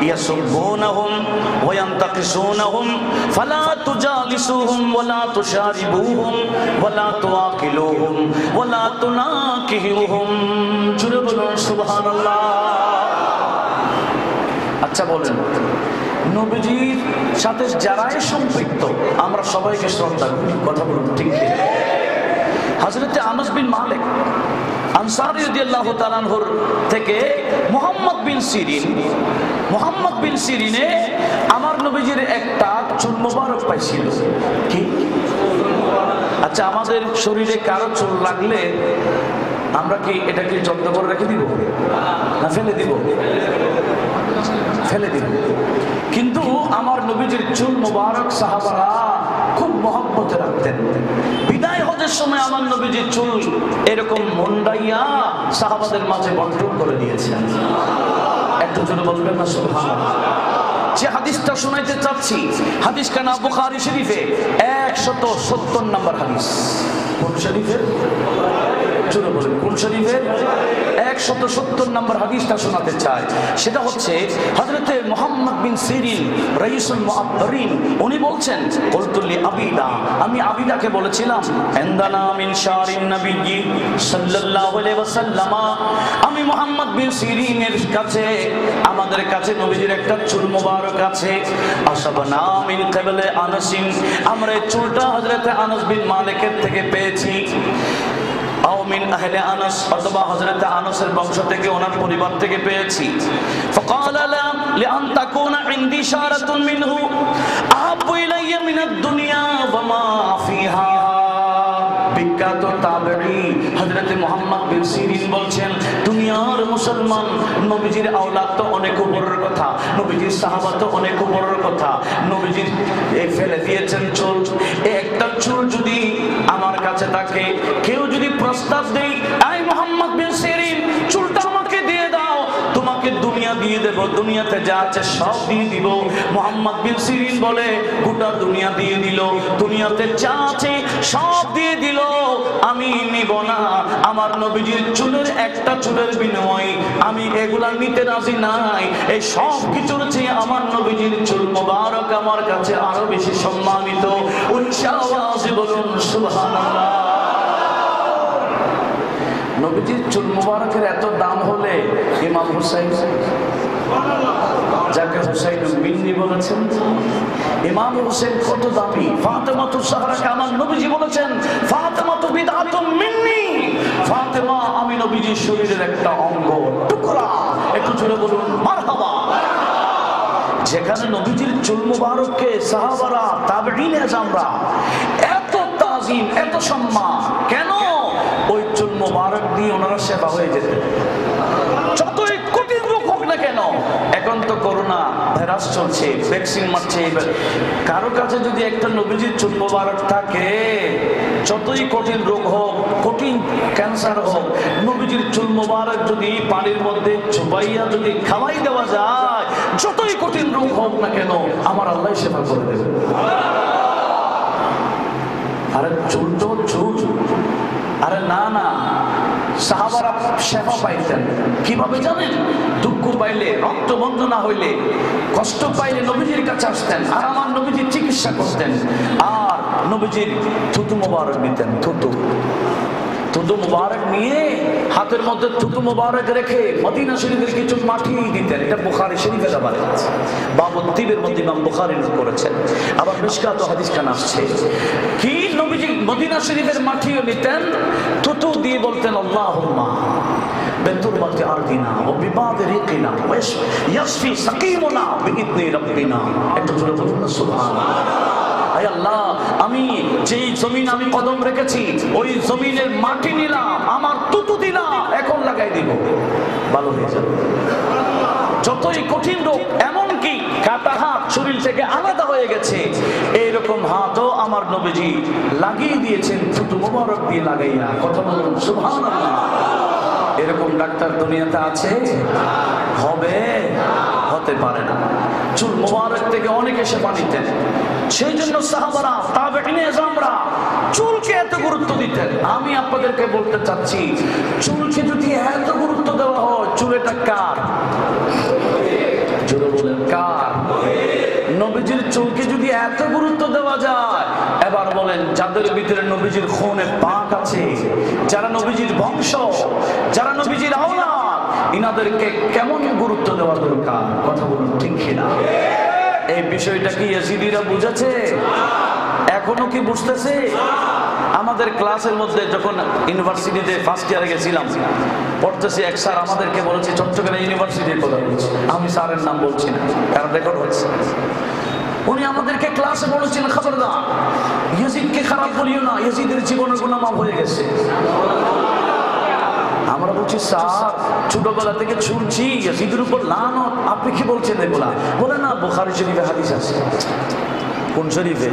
ইয়াসুবুনহুম ওয়া ইয়ানতাকিসুনহুম ফালা তুজালিসুহুম ওয়া লা তুশারিবুহুম ওয়া লা তুআকিলুহুম ওয়া লা তুনাকিহুহুম। জোরে বলুন সুবহানাল্লাহ। আচ্ছা বলেন, নবীজির সাথে যারাই সম্পৃক্ত আমরা সবাইকে শ্রদ্ধা করি। কথা বলুন ঠিক কি? হযরত আনাস বিন মালিক আনসারী রাদিয়াল্লাহু তাআলা আনহুর থেকে মুহাম্মদ বিন সিরিনে আমার নবীজির একটা চুল মোবারক পাইছিল। কি? আচ্ছা, আমাদের শরীরে কারো চুল লাগলে আমরা কি এটাকে যত্ন করে রেখে দিব না ফেলে দিব? ফেলে দিব। কিন্তু আমার নবীজির চুল মোবারক সাহাবারা খুব মহব্বতে রাখতেন। বিদায় হজের সময় আমার নবীজির চুল এরকম মুন্ডাইয়া সাহাবাদের মাঝে বন্টন করে দিয়েছেন। একটু জোরে বলবেন না সুবহানাল্লাহ। যে হাদিসটা শোনাইতে চাচ্ছি, হাদিস কানা বুখারী শরীফে 170 নম্বর হাদিস। কোন শরীফে? জোরে বলেন কোন শরীফের? 170 নম্বর হাদিসটা শোনাতে চাই। সেটা হচ্ছে হযরতে মুহাম্মদ বিন সিরিন রাইসুল মুআব্বারিন, উনি বলছেন কুলতুলি আবিদা, আমি আবিদাকে বলেছিলাম ইনদানা মিন শারিন নবী সাল্লাল্লাহু আলাইহি ওয়াসাল্লাম, আমি মুহাম্মদ বিন সিরিনের কাছে, আমাদের কাছে নবীজির একটা চুল মোবারক আছে। আসাবনা মিন ক্বাবলে আনাসিন, আমরা এই চুলটা হযরতে আনাস বিন মালিকের থেকে পেয়েছি। আও মিন আহলে আনাস, অথবা হযরত আনাসের বংশ থেকে, ওনার পরিবার থেকে পেয়েছি। ফাকালা লা লিআন তাকুনা ইনদি ইশারাতুন মিনহু আহাব্বু ইলাইয়া মিনাদ দুনিয়া ওয়া মা ফিহা। বিখ্যাত তাবেঈ হযরত মুহাম্মদ বিন সিরিন বলছেন, দুনিয়ার মুসলমান, নবীজির আওলাদ তো অনেক উপরের কথা, নবীজির সাহাবা তো অনেক উপরের কথা, নবীজির ফেলে দিয়েছেন চুল, একটা চুল যদি আমার কাছে থাকে, কেউ যদি প্রস্তাব দেয়, আই মুহাম্মদ বিন সিরিন চুলটা আমাকে দিয়ে দাও, তোমাকে দুনিয়া দিয়ে দেব, দুনিয়াতে যা আছে সব দিয়ে দিব। মুহাম্মদ বিন সিরিন বলে, গোটা দুনিয়া দিয়ে দিল, দুনিয়াতে যা আছে সব দিয়ে দিল, আমি নিব না। আমার নবীজির চুলের একটা চুলের বিনিময়ে আমি এগুলা নিতে রাজি নাই। এই সব কিছুর চেয়ে আমার নবীজির চুল মোবারক আমার কাছে আরো বেশি সম্মানিত। উচ্চ আওয়াজে বলুন সুবহানাল্লাহ। নবীজির চুল মোবারকের এত দাম হলে ইমাম হুসাইন, যাকে হুসাইন মিন্নি বলেছেন, ইমাম হুসাইন কত দামি। ফাতেমাতু জাহরাকে আমার নবীজি বলেছেন, ফাতেমাতু বিদআতুম মিন্নি, ফাতেমা আমি নবীজির শরীরের একটা অঙ্গ, টুকরা। একটু জোরে বলুন মারহাবা। যেখানে নবীজির চুল মোবারককে সাহাবারা, তাবেঈন আযমরা এত তাজিম, এত সম্মান, কেন? ওই চুল মোবারক দিয়ে ওনারা সেবা হয়ে যেতেন, যতই কঠিন রোগ হোক না কেন। এখন তো করোনা ভাইরাস চলছে, ভ্যাকসিন মারছে, কারো কাছে যদি একটা নবীজির চুল মোবারক থাকে, যতই কঠিন রোগ হোক, কঠিন ক্যান্সার হোক, নবীজির চুল মোবারক যদি পানির মধ্যে চুবাইয়া যদি খাওয়াই দেওয়া যায়, যতই কঠিন রোগ হোক না কেন, আমার আল্লাহ সেবা করে দেবে। আরে চুল তো চুল, আরে না না, সাহাবারা সেবা পাইতেন কিভাবে জানেন? দুঃখ পাইলে, রক্ত বন্ধ না হইলে, কষ্ট পাইলে নবীজির কাছে আসতেন, আর আমার নবীজির চিকিৎসা করতেন। আর নবীজির থুতু মোবারক দিতেন, থুতু মোবারক নিয়ে হাতের মধ্যে থুতু মোবারক রেখে মদিনা শরীফের কিছু মাটি দিতেন। এটা বুখারী শরীফের আবার বাবুত তিবের মধ্যে ইমাম বুখারী নথ করেছেন। আবার মিশকাত হাদিস খান আসছে কি নবীজি মদিনা শরীফের মাটিও নিতেন, থুতু দিয়ে বলতেন, আল্লাহুম্মা বিতুরবাতি আরদিনা ওয়া বিবাদি রিকিনা ওয়া ইয়াশফি সাকিমুনা বিইذনি রাব্বিনা। একটু জোরে বলুন সুবহানাল্লাহ। আয় আল্লাহ, আমি যেই জমিন আমি কদম রেখেছি, ওই জমিনের মাটি নিলাম, আমার তুতু দিলাম, এখন লাগাই দিব, ভালো হয়ে যাবে। যতই কঠিন রোগ, এমনকি কাটা হাত শরীর থেকে আলাদা হয়ে গেছে, এইরকম হাতও আমার নবীজি লাগিয়ে দিয়েছেন, থুতু মোবারক দিয়ে লাগাইয়া। কথা বলুন সুবহানাল্লাহ। এরকম ডাক্তার দুনিয়াতে আছে? হবে? হতে পারে না। চুল মোবারক থেকে অনেকে সেবা নিতেন, সেই জন্য সাহাবারা, তাবেঈন আযমরা চুলকে এত গুরুত্ব দিতেন। আমি আপনাদেরকে বলতে চাচ্ছি, চুলকে যদি এত গুরুত্ব দেওয়া হয়, চুলটা কার? জোরে বলেন কার? নবীজির চুলকে যদি এত গুরুত্ব দেওয়া যায়, এবার বলেন যাদের ভিতরে নবীজির খুনে পাক আছে, যারা নবীজির বংশ, যারা নবীজির আওলাদ, ইনাদেরকে কেমন গুরুত্ব দেওয়া দরকার? কথা বলুন ঠিক কিনা? এই বিষয়টা কি ইয়াজিদিরা বুঝেছে? এখনো কি বুঝতেছে? আমাদের ক্লাসের মধ্যে যখন ইউনিভার্সিটিতে ফার্স্ট ইয়ারে গেছিলাম, পড়তেছি, এক স্যার আমাদেরকে বলেছে, চট্টগ্রাম ইউনিভার্সিটির কথা বলছি, আমি স্যারের নাম বলছি না কারণ রেকর্ড হচ্ছে, উনি আমাদেরকে ক্লাসে বলেছেন, খবরদার ইয়াজিদকে খারাপ বলিও না, ইয়াজিদের জীবনের গুনাহ মাফ হয়ে গেছে। আমরা বলছি, স্যার ছোটবেলা থেকে শুনছি ইয়াজিদের উপর লানত, আপনি কি বলছেন এগুলা? বলে না, বুখারী শরীফে হাদিস আছে। কোন শরীফে?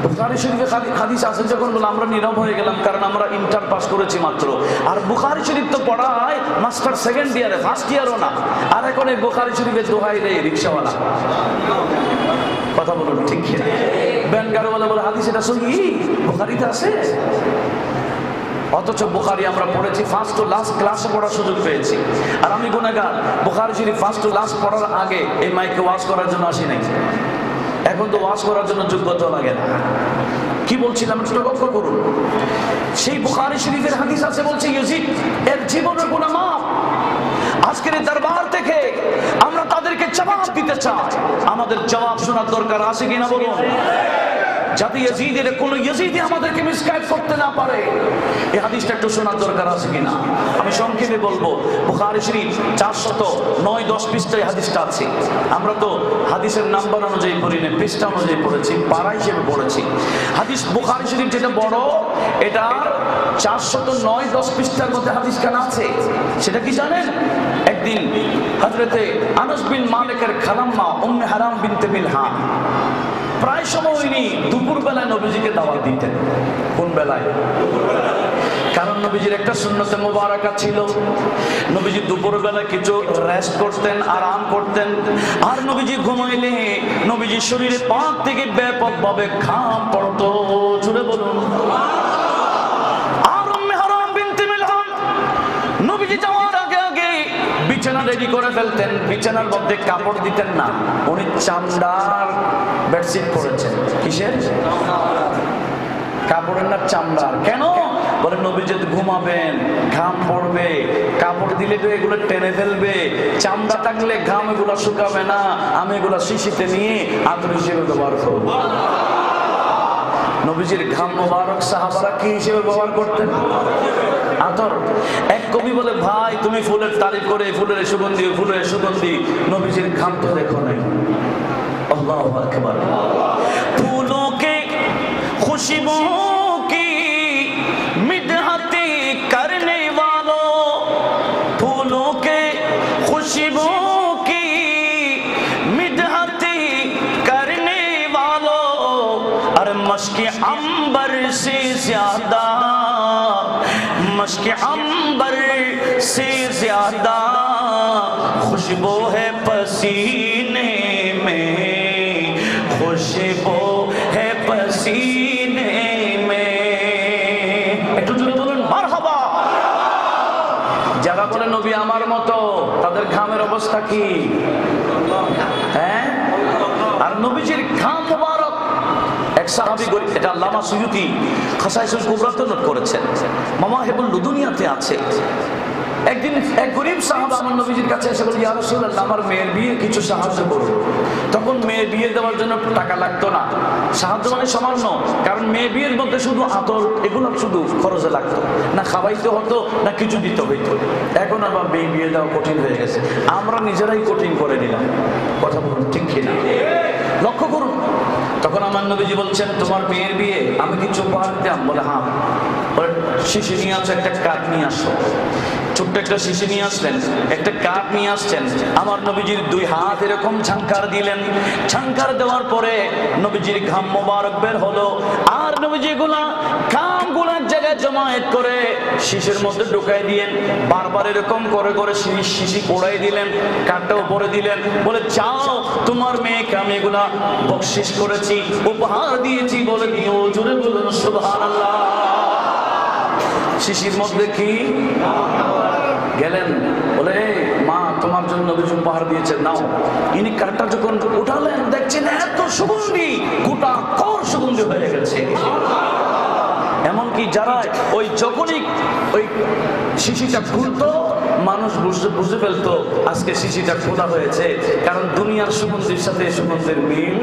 বুখারী শরীফে হাদিস আছে। যখন বলে আমরা নীরব হয়ে গেলাম, কারণ আমরা ইন্টার পাস করেছি মাত্র, আর বুখারী শরীফ তো পড়ায় মাস্টার সেকেন্ড ইয়ারে, ফার্স্ট ইয়ারও না। আর এখন এই বুখারী শরীফের দোহাই রে রিকশাওয়ালা। কথা বলুন ঠিক কিনা? ব্যাংকারওয়ালা বলে হাদিস এটা সহিহ, বুখারীতে আছে। অথচ বুখারী আমরা পড়েছি ফার্স্ট টু লাস্ট ক্লাসে পড়ার সুযোগ পেয়েছি। আর আমি গুনাহগার, বুখারী শরীফ ফার্স্ট টু লাস্ট পড়ার আগে এই মাইকে ওয়াজ করার জন্য আসি নাই। এখন তো ওয়াজ করার জন্য যোগ্যতা লাগে না। কি বলছিলাম একটু লক্ষ্য করুন। সেই বুখারী শরীফের হাদিস আছে, বলছে ইয়াজিদ এর জীবনের গুনাহ মাফ। আজকের এই দরবার থেকে আমরা তাদেরকে জবাব দিতে চাই। আমাদের জবাব শোনার দরকার আছে কিনা বলুন? যাতে ইয়াজিদের কোন ইয়াজিদি আমাদেরকে মিসগাইড করতে না পারে। এই হাদিসটা একটু শোনার দরকার আছে কিনা আমি সংক্ষেপে বলবো। বুখারী শরীফ 409-10 পৃষ্ঠায় হাদিসটা আছে। আমরা তো হাদিসের নাম্বার অনুযায়ী পড়ি না, পৃষ্ঠা অনুযায়ী পড়েছি, পারা হিসেবে পড়েছি। হাদিস বুখারী শরীফ যেটা বড়, এটা 409-10 পৃষ্ঠার মধ্যে হাদিস খানা আছে। সেটা কি জানেন? একদিন হযরতে আনাস বিন মালিকের খালাম্মা উম্মে হারাম বিনতে মিলহান প্রায় সময় উনি দুপুর বেলায় নবীজিকে দাওয়াত দিতেন। কোন বেলায়? কারণ নবীজির একটা সুন্নতে মুবারাকা ছিল, নবীজি দুপুর বেলা কিছু রেস্ট করতেন, আরাম করতেন। আর নবীজি ঘুমাইলে নবীজির শরীরে পাক থেকে ব্যাপকভাবে ঘাম পড়তো। জুড়ে বলুন। আর উম্মে হারাম বিনতে মিলহান নবীজি যাওয়ার আগে আগে বিছানা রেডি করে ফেলতেন। বিছানার মধ্যে কাপড় দিতেন না, উনি চামড়ার বেডশিট করেছেন। কিসের? কাপড়ের না চামড়ার। কেন? বলে নবী যদি ঘুমাবেন ঘাম পড়বে, কাপড় দিলে তো এগুলো টেনে ফেলবে, চামড়া থাকলে ঘাম এগুলো শুকাবে না, আমি এগুলো শিশিতে নিয়ে আতর হিসেবে ব্যবহার করব। নবীজির ঘাম মোবারক সাহাবারা কি হিসেবে ব্যবহার করতেন? আতর। এক কবি বলে, ভাই তুমি ফুলের তারিফ করে ফুলের সুগন্ধি, ফুলের সুগন্ধি, নবীজির ঘাম তো দেখো নাই। আল্লাহু আকবার। ফুलों के खुशबू की मिदहती करने वालों, फूलों के खुशबू की मिदहती करने वालों, और मश्क अंबर से ज्यादा, मश्क अंबर से ज्यादा खुशबू है पसीने में, खुशबू है पसीने में। একটু জোরে বলুন মারহাবা। যারা বলে নবী আমার মতো, তাদের ঘামের অবস্থা কি? হ্যাঁ? আর নবীজির ঘাম মুবারক, এক সাহাবী, এটা আল্লামা সুয়ুতী খাসাইসুল কুবরাতে নোট করেছেন, মাওয়াহিবুল লুদুনিয়াতে আছে। একদিন এক গরিব সাহাবা আমার নবীজির কাছে এসে বলে, ইয়া রাসূলুল্লাহ, আমার মেয়ের বিয়ে কিছু সাহায্য করুন। তখন মেয়ে বিয়ে দেওয়ার জন্য টাকা লাগতো না, সাহায্য মানে সামান্য, কারণ মেয়ে বিয়ের মধ্যে শুধু আতর এগুলো শুধু খরচে লাগতো না, খাওয়াইতে হতো না কিছু দিতে হইতো। এখন আবার মেয়ে বিয়ে দেওয়া কঠিন হয়ে গেছে, আমরা নিজেরাই কঠিন করে নিলাম। কথা বলুন ঠিক কিনা? লক্ষ্য করুন। তখন আমার নবীজি বলছেন, তোমার মেয়ের বিয়ে আমি কিছু উপহার দিতাম? বলে হ্যাঁ। বলে শিশি নিয়ে আসো, একটা কাঠ নিয়ে আসো। ছোট্ট একটা শিশি নিয়ে আসলেন, একটা কাঠ নিয়ে আসছেন। আমার নবীজির দুই হাত এরকম ঝাঙ্কার দিলেন। ঝাঙ্কার দেওয়ার পরে নবীজির ঘাম মোবারক বের হলো। আর নবীজি গুলা ঘামগুলার জায়গায় জমায়েত করে শিশির মধ্যে ঢুকাই দিলেন। বারবার এরকম করে করে শিশি কোড়াই দিলেন, কাঠটা উপরে দিলেন। বলে যাও, তোমার মেয়েকে আমি এগুলা বকশিশ করেছি, উপহার দিয়েছি, বলে দিও। জোরে বলুন সুবহানাল্লাহ। শিশির মধ্যে কি গেলেন, বলে মা তোমার জন্য নবীজি উপহার দিয়েছেন, নাও। ইনি কাঠটা যখন উঠালেন, দেখছেন এত সুগন্ধি, গোটা কর সুগন্ধি হয়ে গেছে। এমনকি যারা ওই যখনই ওই শিশিটা খুলতো, মানুষ বুঝতে ফেলতো আজকে শিশিটা খোলা হয়েছে, কারণ দুনিয়ার সুগন্ধির সাথে সুগন্ধের মিল।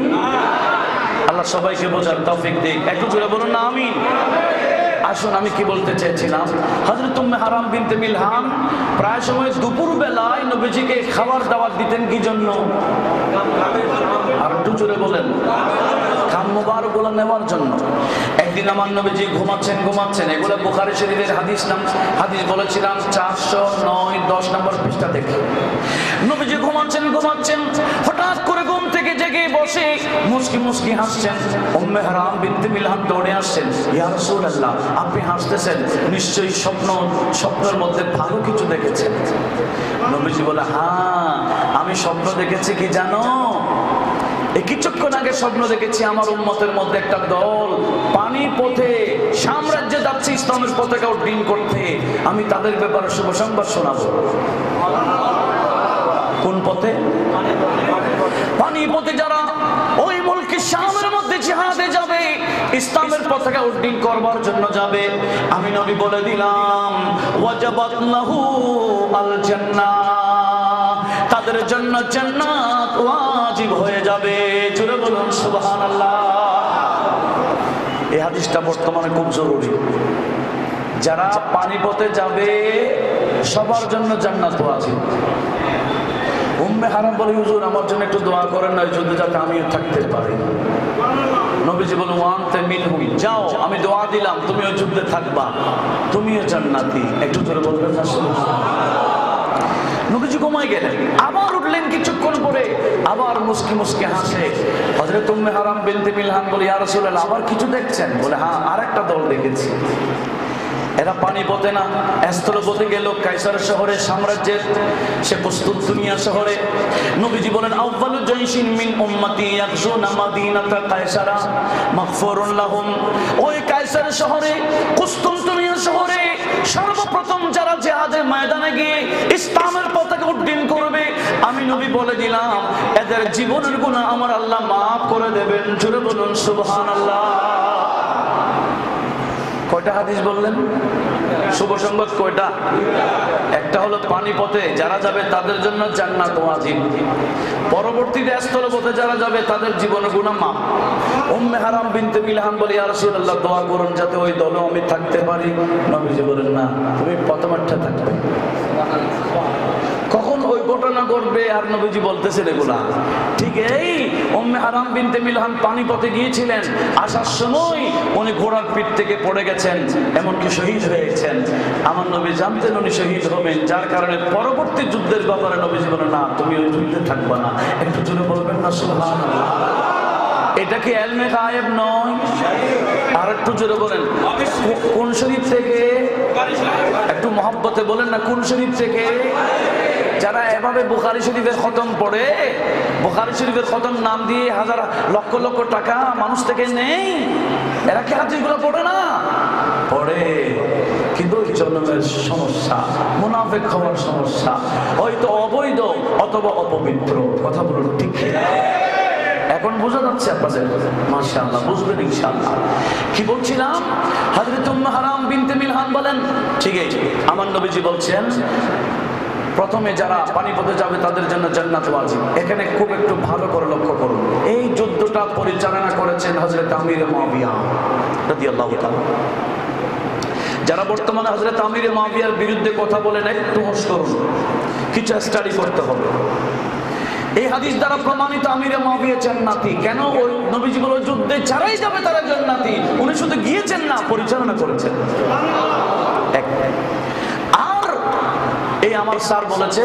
আল্লাহ সবাইকে বোঝার তৌফিক দিক। একটু জোরে বলুন না আমিন। আসুন, আমি কি বলতে চেয়েছিলাম, হযরত উম্মে হারাম বিনতে মিলহান প্রায় সময় দুপুর বেলায় নবীজিকে খাবার দাওয়াত দিতেন কি জন্য? আর একটু জোরে বলেন। ঘাম মুবারক গুলো নেওয়ার জন্য। একদিন আমার নবীজি ঘুমাচ্ছেন, এগুলো বুখারী শরীফের হাদিস বলেছিলাম 409-10 নম্বর পৃষ্ঠা থেকে। নবীজি ঘুমাচ্ছেন, হঠাৎ করে ঘুম থেকে জেগে বসে মুস্কি হাসছেন। উম্মে হারাম বিনতে মিলহান দৌড়ে আসছেন, ইয়া রাসূলুল্লাহ, আপনি হাসতেছেন, নিশ্চয়ই স্বপ্নের মধ্যে ভালো কিছু দেখেছেন। নবীজি বলে, হ্যাঁ আমি স্বপ্ন দেখেছি কি জানো? এই কিছুক্ষণ আগে স্বপ্ন দেখেছি আমার উম্মতের মধ্যে একটা দল পানি পথে সাম্রাজ্যে যাচ্ছে ইসলামের পতাকা উড্ডীন করতে। আমি তাদের ব্যাপারে শুভ সংবাদ শোনাবো। কোন পথে? পানি পথে যারা ওই মুলকি শামের মধ্যে জিহাদে যাবে, ইসলামের পতাকা উড্ডীন করবার জন্য যাবে। আমি নবী বলে দিলাম, ওয়াজাবাত লাহু আল জান্নাহ, তাদের জন্য জান্নাত ওয়াজিব হয়ে যাবে। জোরে বলুন সুবহানাল্লাহ। এই হাদিসটা বর্তমানে খুব জরুরি। যারা পানিপথে যাবে সবার জন্য জান্নাত ওয়াজিব। উম্মে হারাম বলে, হুজুর আমার জন্য একটু দোয়া করেন না, ওই যুদ্ধে যাতে আমিও থাকতে পারি। নবীজি বলেন, ওয়ান্তে মিনহুম, যাও আমি দোয়া দিলাম তুমি ওই যুদ্ধে থাকবা, তুমিও জান্নাতি। একটু ধরে বলবেন না সুবহানাল্লাহ। নবীজি ঘুমায় গেলেন, আবার উঠলেন কিছুক্ষণ পরে, আবার মুস্কি মুস্কি হাসে। হযরত উম্মে হারাম বিনতে মিলহান বলে, ইয়া রাসূলুল্লাহ আবার কিছু দেখছেন? বলে, হ্যাঁ আরেকটা দল দেখেছি। এরা পানিপথে না, স্থলপথে গেল কায়সার শহরে, সাম্রাজ্যের সে কুস্তুনতুনিয়া শহরে। নবীজি বলেন, আউয়ালু জাইশিন মিন উম্মতি ইয়াগজুনা মাদিনাতা কায়সারা মাগফুরুন লাহুম। ওই কায়সার শহরে, কুস্তুনতুনিয়া শহরে সর্বপ্রথম যারা জিহাদের ময়দানে গিয়ে ইসলামের পতাকা উড্ডীন করবে, আমি নবী বলে দিলাম এদের জীবনের গুনাহ আমার আল্লাহ মাফ করে দেবেন। জোরে বলুন সুবহানাল্লাহ। কয়টা হাদিস বললেন? শুভ সংবাদ কয়টা? একটা হলো পানিপথে যারা যাবে তাদের জন্য জান্নাত ওয়াজিব। পরবর্তীতে স্থলপথে যারা যাবে তাদের জীবনে গুনাহ মাফ। উম্মে হারাম বিনতে মিলহান বলে, ইয়া রাসূলুল্লাহ দোয়া করুন যাতে ওই দলে আমি থাকতে পারি। নবীজি বলেন, না তুমি প্রথমটা থাকবে। কখন ওই ঘটনা ঘটবে আর নবীজি বলতেছেন এগুলা? ঠিক এই উম্মে হারাম বিনতে মিলহান পানিপথে গিয়েছিলেন, আসার সময় উনি ঘোড়ার পিঠ থেকে পড়ে গেছেন, এমনকি শহীদ হয়েছেন। আমার নবী জানতেন উনি শহীদ হবেন, যার কারণে পরবর্তী যুদ্ধের ব্যাপারে নবীজি বলেন, না তুমি ওই যুদ্ধে থাকবা না। একটু জোরে বলবেন না সুবহানাল্লাহ। এটা কি ইলমে গায়েব নয়? আর একটু জোরে বলেন, কোন শরীফ থেকে? একটু মহব্বতে বলেন না, কোন শরীফ থেকে? যারা এভাবে বুখারী শরীফের খতম পড়ে, বুখারী শরীফের খতম নাম দিয়ে হাজার লক্ষ লক্ষ টাকা মানুষ থেকে নেই, এরা কি হাদিসগুলো পড়ে না? পড়ে, কিন্তু ওই জন্মের সমস্যা, মুনাফিক হওয়ার সমস্যা, হয়তো অবৈধ অথবা অপবিত্র। কথা বলুন ঠিক কিনা? এখন বোঝা যাচ্ছে আপনাদের? মাশাআল্লাহ, বুঝবেন ইনশাআল্লাহ। কি বলছিলাম? হযরত উম্মে হারাম বিনতে মিলহান বলেন, ঠিক আছে আমার নবীজি বলছেন প্রথমে যারা পানিপথে যাবে তাদের জন্য জান্নাত ওয়াজিব। এখানে খুব একটু ভালো করে লক্ষ্য করুন, এই যুদ্ধটা পরিচালনা করেছেন হযরত আমির মুআবিয়া রাদিয়াল্লাহু তাআলা। যারা বর্তমানে হযরত আমির মুআবিয়ার বিরুদ্ধে কথা বলেন, একটু হোশ করুন, কিছু স্টাডি করতে হবে। এই হাদিস দ্বারা প্রমাণিত আমিরে মুআবিয়া জান্নাতি। কেন? ওই নবীজি বলেন যুদ্ধে যারাই যাবে তারা জান্নাতি। উনি শুধু গিয়েছেন না, পরিচালনা করেছেন। আর এই আমার স্যার বলেছে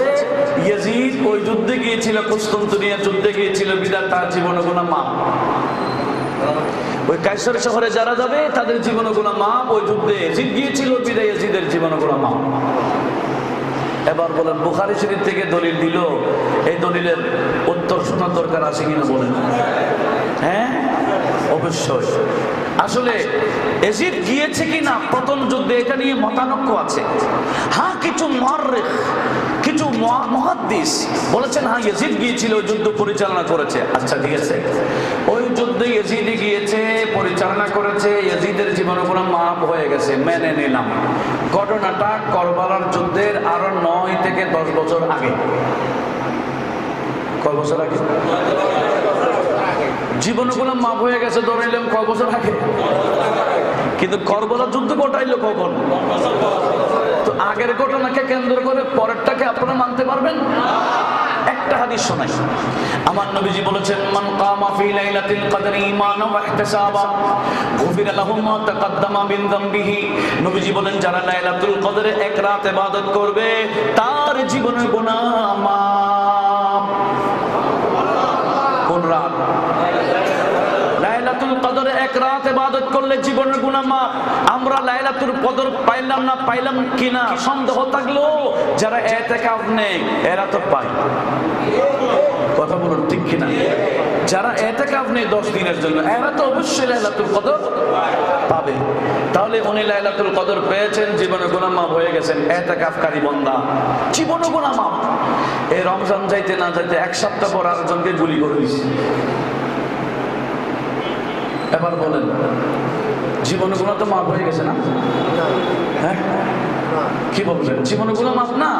ইয়াজিদ ওই যুদ্ধে গিয়েছিল, কুস্তুনতুনিয়ার যুদ্ধে গিয়েছিল, বিদায় তার জীবনে গুনাহ মাফ। ওই কায়সার শহরে যারা যাবে তাদের জীবনে গুনাহ মাফ। ওই যুদ্ধে ইয়াজিদ গিয়েছিল, বিদায় ইয়াজিদের জীবনে গুনাহ মাফ। এবার বলেন বুখারী শরীফ থেকে দলিল দিল, এই দলিলের উত্তর শোনার দরকার আছে কিনা বলেন? হ্যাঁ অবশ্যই। আসলে ইয়াজিদ গিয়েছে কিনা প্রথম যুদ্ধে এটা নিয়ে মতানৈক্য আছে। হ্যাঁ কিছু মুআররিখ, কিছু মুহাদ্দিস বলেছেন হ্যাঁ ইয়াজিদ গিয়েছিল, ওই যুদ্ধ পরিচালনা করেছে। আচ্ছা ঠিক আছে, ওই যুদ্ধে ইয়াজিদ গিয়েছে, পরিচালনা করেছে, ইয়াজিদের জীবনে কোনো মাপ হয়ে গেছে, মেনে নিলাম। ঘটনাটা কারবালার যুদ্ধের আরো 9 থেকে 10 বছর আগে। কয় বছর আগে? জীবনে কোনো মাপ হয়ে গেছে ধরে নিলাম কয় বছর আগে। কিন্তু কারবালার যুদ্ধ ঘটাইলো কখন? তো আগের ঘটনাকে কেন্দ্র করে পরেরটাকে আপনারা মানতে পারবেন? একটা হাদিস শোনাই। আমার নবীজি বলেছেন মান কামা ফি লাইলাতিল কদরি ঈমানান ওয়া ইহতিসাবা গুফিরা লাহু মা তাকদ্দামা মিন যামবিহি। নবীজি বলেন যারা লাইলাতুল কদরে এক রাত ইবাদত করবে তার জীবনের গুনাহ মাফ। কোন রাত? লাইলাতুল কদরে এক রাত ইবাদত করলে জীবনের গুনাহ মাফ। আমরা লাইলাতুল কদর পাইলাম না পাইলাম কিনা সন্দেহ থাকলো, যারা ইতিকাফ নেই এরা তো পায়। কথা বলুন ঠিক কিনা? যারা ইতিকাফ নেই 10 দিনের জন্য এরা তো অবশ্যই লাইলাতুল কদর পাবে। তাহলে উনি লাইলাতুল কদর পেয়েছেন, জীবনের গুনাহ মাফ হয়ে গেছেন। ইতিকাফকারী বান্দা জীবনের গুনাহ মাফ। এই রমজান যাইতে না যাইতে এক সপ্তাহ পর আরেকজনকে গুলি করে দিয়েছে। এবার বলেন জীবনের গুনাহ তো মাফ হয়ে গেছে না? হ্যাঁ কি বলবেন? জীবনের গুনাহ মাফ না?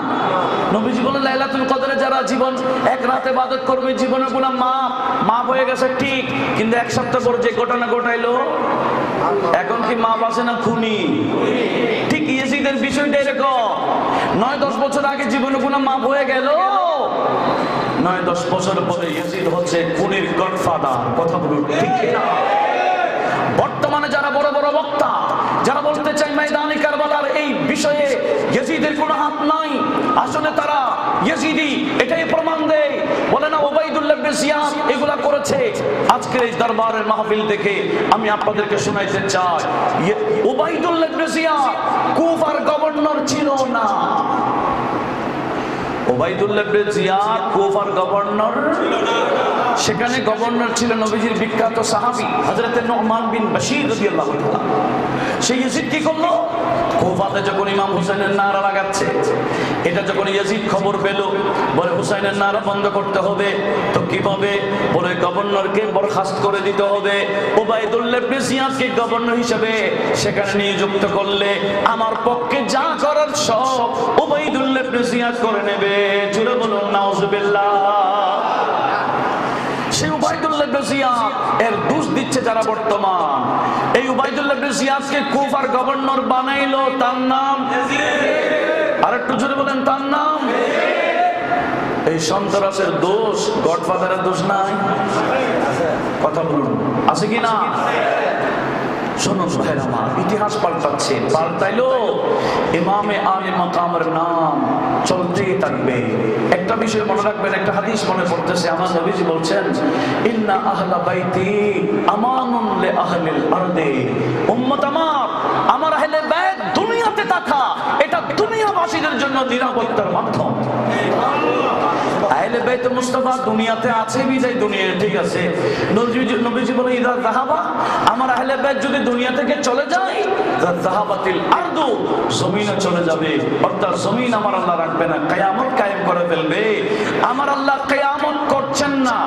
নবীজি বলেন লাইলাতুল কদরে যারা জীবন এক রাতে ইবাদত করবে জীবনের গুনাহ মাফ হয়ে গেছে ঠিক, কিন্তু এক সপ্তাহ পর যে ঘটনা ঘটাইলো এখন কি মা বাঁচে না খুনি? ঠিক ইয়াজিদের বিষয়টা এরকম। 9-10 বছর আগে জীবনে কোনো মাপ হয়ে গেল, 9-10 বছর পরে ইয়াজিদ হচ্ছে খুনির গডফাদার। কথা বলুন ঠিক না? বর্তমানে যারা বড় বড় বক্তা, যারা বলতে চায় ময়দানে কারবালার এই বিষয়ে ইয়াজিদের কোনো হাত নাই, আসলে তারা ইয়াজিদি এটাই প্রমাণ দেয়। বলে না উবাইদুল্লাহ ইবনে জিয়াদ এগুলা করেছে। আজকের এই দরবারের মাহফিল থেকে আমি আপনাদেরকে শোনাইতে চাই, উবাইদুল্লাহ ইবনে জিয়াদ কুফার গভর্নর ছিল না। উবাইদুল্লাহ ইবনে জিয়াদ কুফার গভর্নর ছিল না। সেখানে গভর্নর ছিল নবীজির বিখ্যাত সাহাবী হযরত নু'মান বিন বাশীর রাদিয়াল্লাহু তাআলা। সেই ইয়াজিদ কি করলো? কুফাতে যখন ইমাম হুসাইনের নারা লাগাচ্ছে, এটা যখন ইয়াজিদ খবর পেল, বলে হুসাইনের নারা বন্ধ করতে হবে। তো কিভাবে? বলে গভর্নরকে বরখাস্ত করে দিতে হবে। উবাইদুল্লাহ ইবনে জিয়াদকে গভর্নর হিসেবে সেখানে নিযুক্ত করলে আমার পক্ষে যা করার সব উবাইদুল্লাহ ইবনে জিয়াদ করে নেবে। জোরে বলুন নাউজুবিল্লাহ। সেই উবাইদুল্লাহ ইবনে জিয়াদ এর দোষ দিচ্ছে যারা বর্তমান। এই উবাইদুল্লাহ ইবনে জিয়াদকে কুফার গভর্নর বানাইলো, তার নাম ইয়াজিদ। আর একটু জোরে বলেন তার নাম। এই সন্ত্রাসের দোষ গডফাদারের দোষ নাই? কথা বলুন আছে কি না? শুনুন ভাইরা আমার, ইতিহাস পাল্টাচ্ছে, পাল্টাইলো ইমামে আলে মাকামের নাম চলতেই থাকবে। একটা বিষয় মনে রাখবেন, একটা হাদিস মনে পড়তেছে, আমার নবীজি বলছেন ইন্না আহলা বাইতি আমানুন লি আহলিল আরদি। উম্মত আমার আহলে বাইত দুনিয়াতে থাকা এটা দুনিয়াবাসীদের জন্য নিরাপত্তার মাধ্যম। আহলে বাইত মুস্তাফা দুনিয়াতে আছে বিদায় দুনিয়া ঠিক আছে। নবীজি বলে ইদা যাহাবা, আমার আহলে বাইত যদি দুনিয়া থেকে চলে যায়, যাহাবাতিল আরদু, জমিনে চলে যাবে। অর্থাৎ জমিন আমার আল্লাহ রাখবে না, কিয়ামত কায়েম করে ফেলবে। আমার আল্লাহ কিয়ামত করছেন না।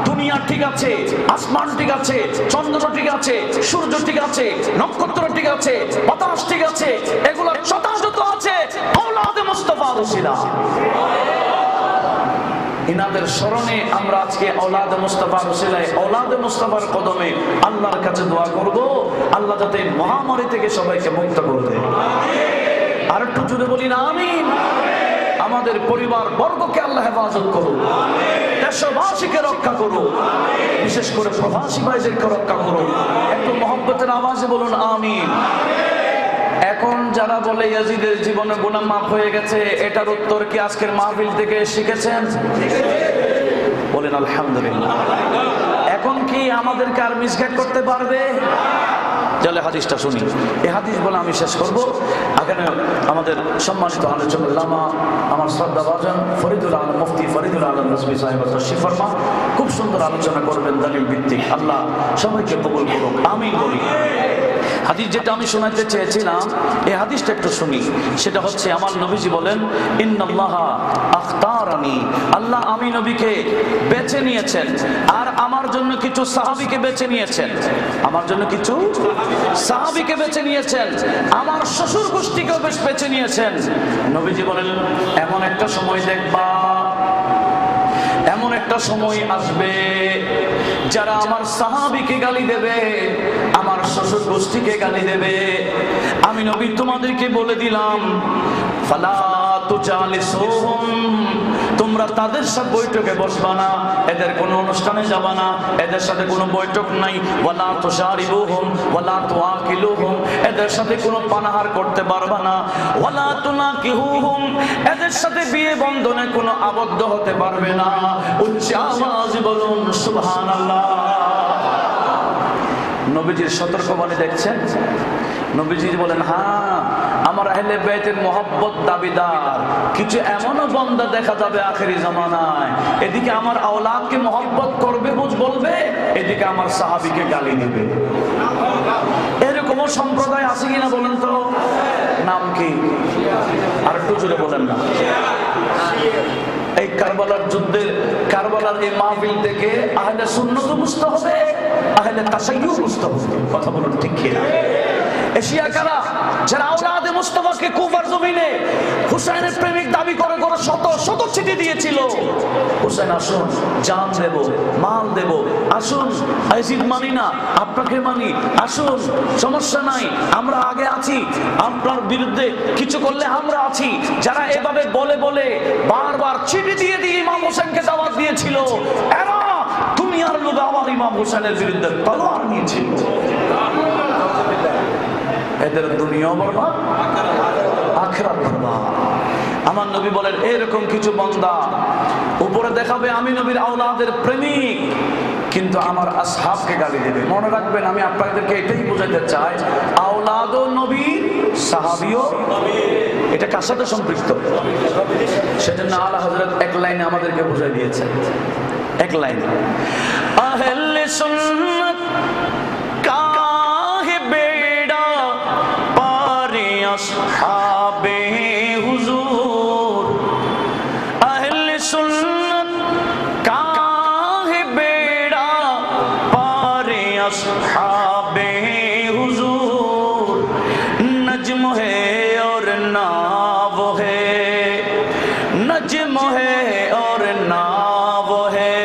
দুনিয়া ঠিক আছে, আসমান ঠিক আছে, চন্দ্র ঠিক আছে, সূর্য ঠিক আছে, নক্ষত্র ঠিক আছে, বাতাস ঠিক আছে, এগুলো যথাযথ আছে আওলাদে মুস্তাফার ওসিলা। ইনাদের স্মরণে আমরা আজকে আওলাদে মুস্তাফার ওসিলায় আওলাদে মুস্তাফার কদমে আল্লাহর কাছে দোয়া করব, আল্লাহ যাতে মহামারী থেকে সবাইকে মুক্ত করে দেয়। আর একটু জুড়ে বলি না আমিন। আমাদের পরিবার বর্গকে আল্লাহ হেফাজত করুন, দেশবাসীকে রক্ষা করুন, বিশেষ করে প্রবাসী ভাইদেরকে রক্ষা করুন। একটু মহব্বতের আওয়াজে বলুন আমিন। এখন যারা বলে ইয়াজিদের জীবনে গুনাহ মাফ হয়ে গেছে, এটার উত্তর কি আজকের মাহফিল থেকে শিখেছেন? বলেন আলহামদুলিল্লাহ। এখন কি আমাদেরকে আর মিসগাইড করতে পারবে? চলে হাদিসটা শুনি। এই হাদিস বলে আমি শেষ করব। এখানে আমাদের সম্মানিত আলোচক আল্লামা আমার শ্রদ্ধাভাজন ফরিদুল আলম মুফতি ফরিদুল আলম রাজভী সাহেব তশরিফ ফরমা খুব সুন্দর আলোচনা করবেন দলিল ভিত্তিক। আল্লাহ সবাইকে কবুল করুক, আমিন বলি। হাদিস যেটা আমি শোনাতে চেয়েছিলাম, এই হাদিসটা একটু শুনি। সেটা হচ্ছে আমার নবীজি বলেন ইন্নাল্লাহা আখতারানি, আল্লাহ আমি নবীকে বেছে নিয়েছেন আর আমার জন্য কিছু সাহাবীকে বেছে নিয়েছেন। আমার জন্য কিছু সাহাবীকে বেছে নিয়েছেন, আমার শ্বশুর গোষ্ঠীকেও বেছে নিয়েছেন। নবীজি বলেন এমন একটা সময় দেখবা, এমন একটা সময় আসবে যারা আমার সাহাবীকে গালি দেবে, আমার শ্বশুর গোষ্ঠীকে গালি দেবে। আমি নবী তোমাদেরকে বলে দিলাম ফালা তুজালিসুহুম, তোমরা তাদের সাথে বৈঠকে বসবা না, এদের কোনো অনুষ্ঠানে যাবা না, এদের সাথে কোনো বৈঠক নাই। ওয়ালা তুশারিবুহুম ওয়ালা তুআকিলুহুম, এদের সাথে কোনো পানাহার করতে পারবা না। ওয়ালা তুনাকিহুহুম, এদের সাথে বিয়ে বন্ধনে কোনো আবদ্ধ হতে পারবে না। উচ্চ আওয়াজে বলুন সুবহানাল্লাহ। নবীজির সতর্কবাণী দেখছেন। নবীজি বলেন হ্যাঁ আমার আহলে বাইতের মহব্বত দাবিদার কিছু এমনও বান্দা দেখা যাবে আখেরি জামানায়, এদিকে আমার আওলাদকে মহব্বত করবে বলবে, এদিকে আমার সাহাবীকে গালি দেবে। এরকম সম্প্রদায় আছে কিনা বলেন তো? নাম কি? আর একটু জোরে বলেন না। এই কারবালার যুদ্ধের কারবালার এই মাহফিল থেকে আহলে সুন্নাত বুঝতে হবে, আহলে তাশাইয়্যু বুঝতে হবে। কথা বলুন ঠিক কিনা? এশিয়া কারা? যারা আওলাদে মুস্তাফাকে কুফার জমিনে হুসাইনের প্রেমিক দাবি করে করে শত শত চিঠি দিয়েছিল, হুসাইন আসুন, জান দেব, মাল দেব, আসুন, ইয়াজিদ মানি না, আপনাকে মানি, আসুন, সমস্যা নাই, আমরা আগে আছি, আপনার বিরুদ্ধে কিছু করলে আমরা আছি। যারা এভাবে বলে বলে বারবার চিঠি দিয়ে দিয়ে ইমাম হোসেনকে দাওয়াত দিয়েছিল, এরা দুনিয়ার লোক আবার ইমাম হোসেনের বিরুদ্ধে তলোয়ার নিয়েছিল। এদের দুনিয়া বরবাদ, আখিরাত বরবাদ। আমার নবী বলেন এরকম কিছু বান্দা উপরে দেখাবে আমি নবীর আওলাদের প্রেমিক, কিন্তু আমার আসহাবকে গালি দেবে। মনে রাখবেন, আমি আপনাদেরকে এটাই বোঝাতে চাই, আওলাদও নবীর, সাহাবীও নবীর। এটা কার সাথে সম্পৃক্ত? সেজন্য আলা হযরত এক লাইনে আমাদেরকে বুঝাই দিয়েছে, এক লাইনে, আহলে সুন্নাত কাহে বেড়া পারে আসহাবে হুজুর, আহলে সুন্নাত কাহে বেড়া পারে আসহাবে হুজুর, নজম হে और ना वो है, नजम है और ना वो है,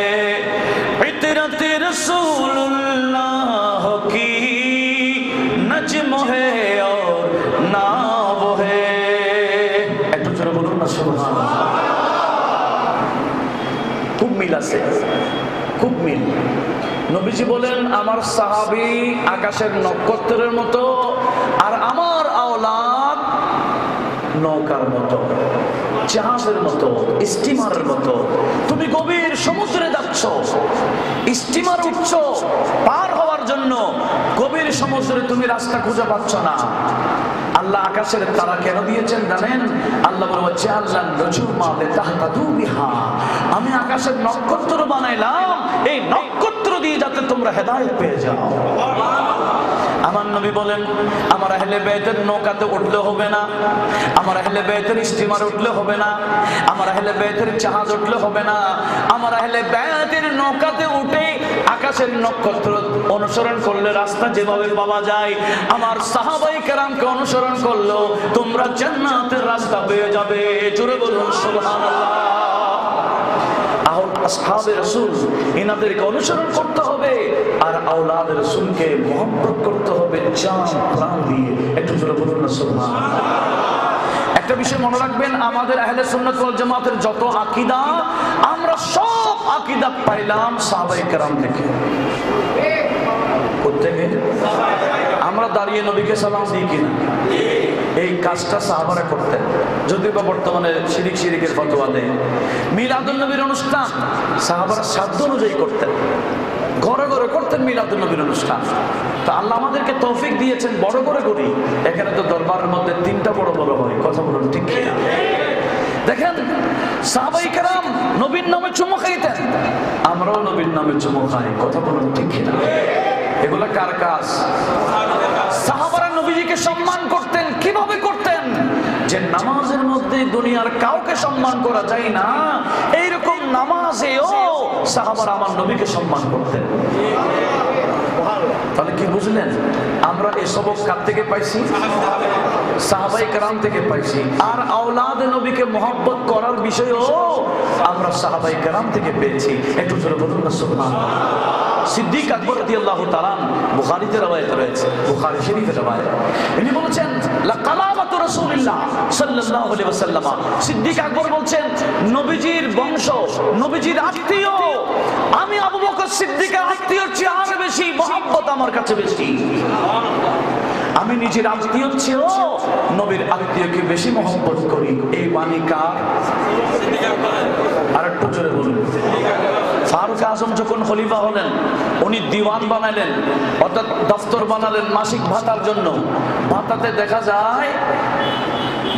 इतरत रसूलुल्लाह की नजम है और ना वो है। একটু জোরে বলুন না সুবহানাল্লাহ। খুব মিল আছে, খুব মিল। নবীজি বলেন আমার সাহাবী আকাশের নক্ষত্রের মতো, আর আমার আওলাদ নৌকার মতো, জাহাজের মতো, স্টিমারের মতো। তুমি গভীর সমুদ্রে যাচ্ছ, স্টিমার উঠছ পার হওয়ার জন্য, গভীর সমুদ্রে তুমি রাস্তা খুঁজে পাচ্ছ না। আল্লাহ আকাশের তারা কেন দিয়েছেন জানেন? আল্লাহ বলছে আল্লাহ নজুমা লিতাহতাদু বিহা, আমি আকাশের নক্ষত্র বানাইলাম এই নক্ষত্র দিয়ে যাতে তোমরা হেদায়েত পেয়ে যাও। আমার নবী বলেন আমার আহলে বাইতের নৌকাতে উঠলে হবে না, আমার আহলে বাইতের স্টিমার উঠলে হবে না, আমার আহলে বাইতের জাহাজ উঠলে হবে না, আমার আহলে বাইতের নৌকাতে উঠে আকাশের নক্ষত্র অনুসরণ করলে রাস্তা যেভাবে পাওয়া যায়, আমার সাহাবায়ে কেরামকে অনুসরণ করলো তোমরা জান্নাতের রাস্তা পেয়ে যাবে। জোরে বলুন সুবহানাল্লাহ। আসহাবে রাসূল ইনাদেরকে অনুসরণ করতে হবে, আর আওলাদ রাসূলকে মুহাব্বত করতে হবে জান প্রাণ দিয়ে। একটু জোরে বলুন না সুবহানাল্লাহ। একটা বিষয় মনে রাখবেন, আমাদের আহলে সুন্নাত ওয়াল জামাতের যত আকীদা, আমরা সব আকীদা পাইলাম সাহাবায়ে কেরাম থেকে। কোত্থেকে? আমরা দাঁড়িয়ে নবীকে সালাম দিই কিনা? এই কাজটা সাহাবারা করতেন, যদিও বা বর্তমানে শিরিকের ফতোয়া দেয়। মিলাদুন নবীর অনুষ্ঠান সাহাবারা সাধ্য অনুযায়ী করতেন, ঘরে ঘরে করতেন মিলাদুন নবীর অনুষ্ঠান। তো আল্লাহ আমাদেরকে তৌফিক দিয়েছেন বড় করে করি। এখানে তো দরবারের মধ্যে 3টা বড় বড় হয়, কথা বলুন ঠিক কিনা? দেখেন সাহাবায়ে কেরাম নবীর নামে চুমু খাইতেন, আমরাও নবীর নামে চুমু খাই, কথা বলুন ঠিক কিনা? এগুলা কার কাজ? সাহাবারা নবীজিকে সম্মান করতেন। কিভাবে করতেন? যে নামাজের মধ্যে দুনিয়ার কাউকে সম্মান করা যায় না, এইরকম নামাজেও সাহাবারা আমার নবীকে সম্মান করতেন। তাহলে কি বুঝলেন? আমরা এই সবক কার থেকে পাইছি? সাহাবায়ে কেরাম থেকে পাইছি। আর আওলাদ নবীকে মুহাব্বত করার বিষয়ও আমরা সাহাবায়ে কেরাম থেকে পেয়েছি। একটু জোরে বলুন না সুবহানাল্লাহ। সিদ্দিক আকবর রাদিয়াল্লাহু তাআলা, বুখারীতে রওয়ায়াত রয়েছে, বুখারী শরীফে রওয়ায়াত, তিনি বলেছেন লাকালাবাতু রাসূলিল্লাহ সাল্লাল্লাহু আলাইহি ওয়াসাল্লাম, সিদ্দিক আকবর বলছেন নবীজির বংশ, নবীজির আত্মীয়, আমি আবু বকর সিদ্দিকের আত্মীয়র চেয়ে আর বেশি মহব্বত আমার কাছে বেশি। আমি নিজের আত্মীয় চেয়েও নবীর আত্মীয়কে বেশি মহব্বত করি। এই বাণী কার? আর একটু জোরে বলুন। ফারুক আজম যখন খলিফা হলেন, উনি দিওয়ান বানালেন, অর্থাৎ দফতর বানালেন মাসিক ভাতার জন্য। ভাতাতে দেখা যায়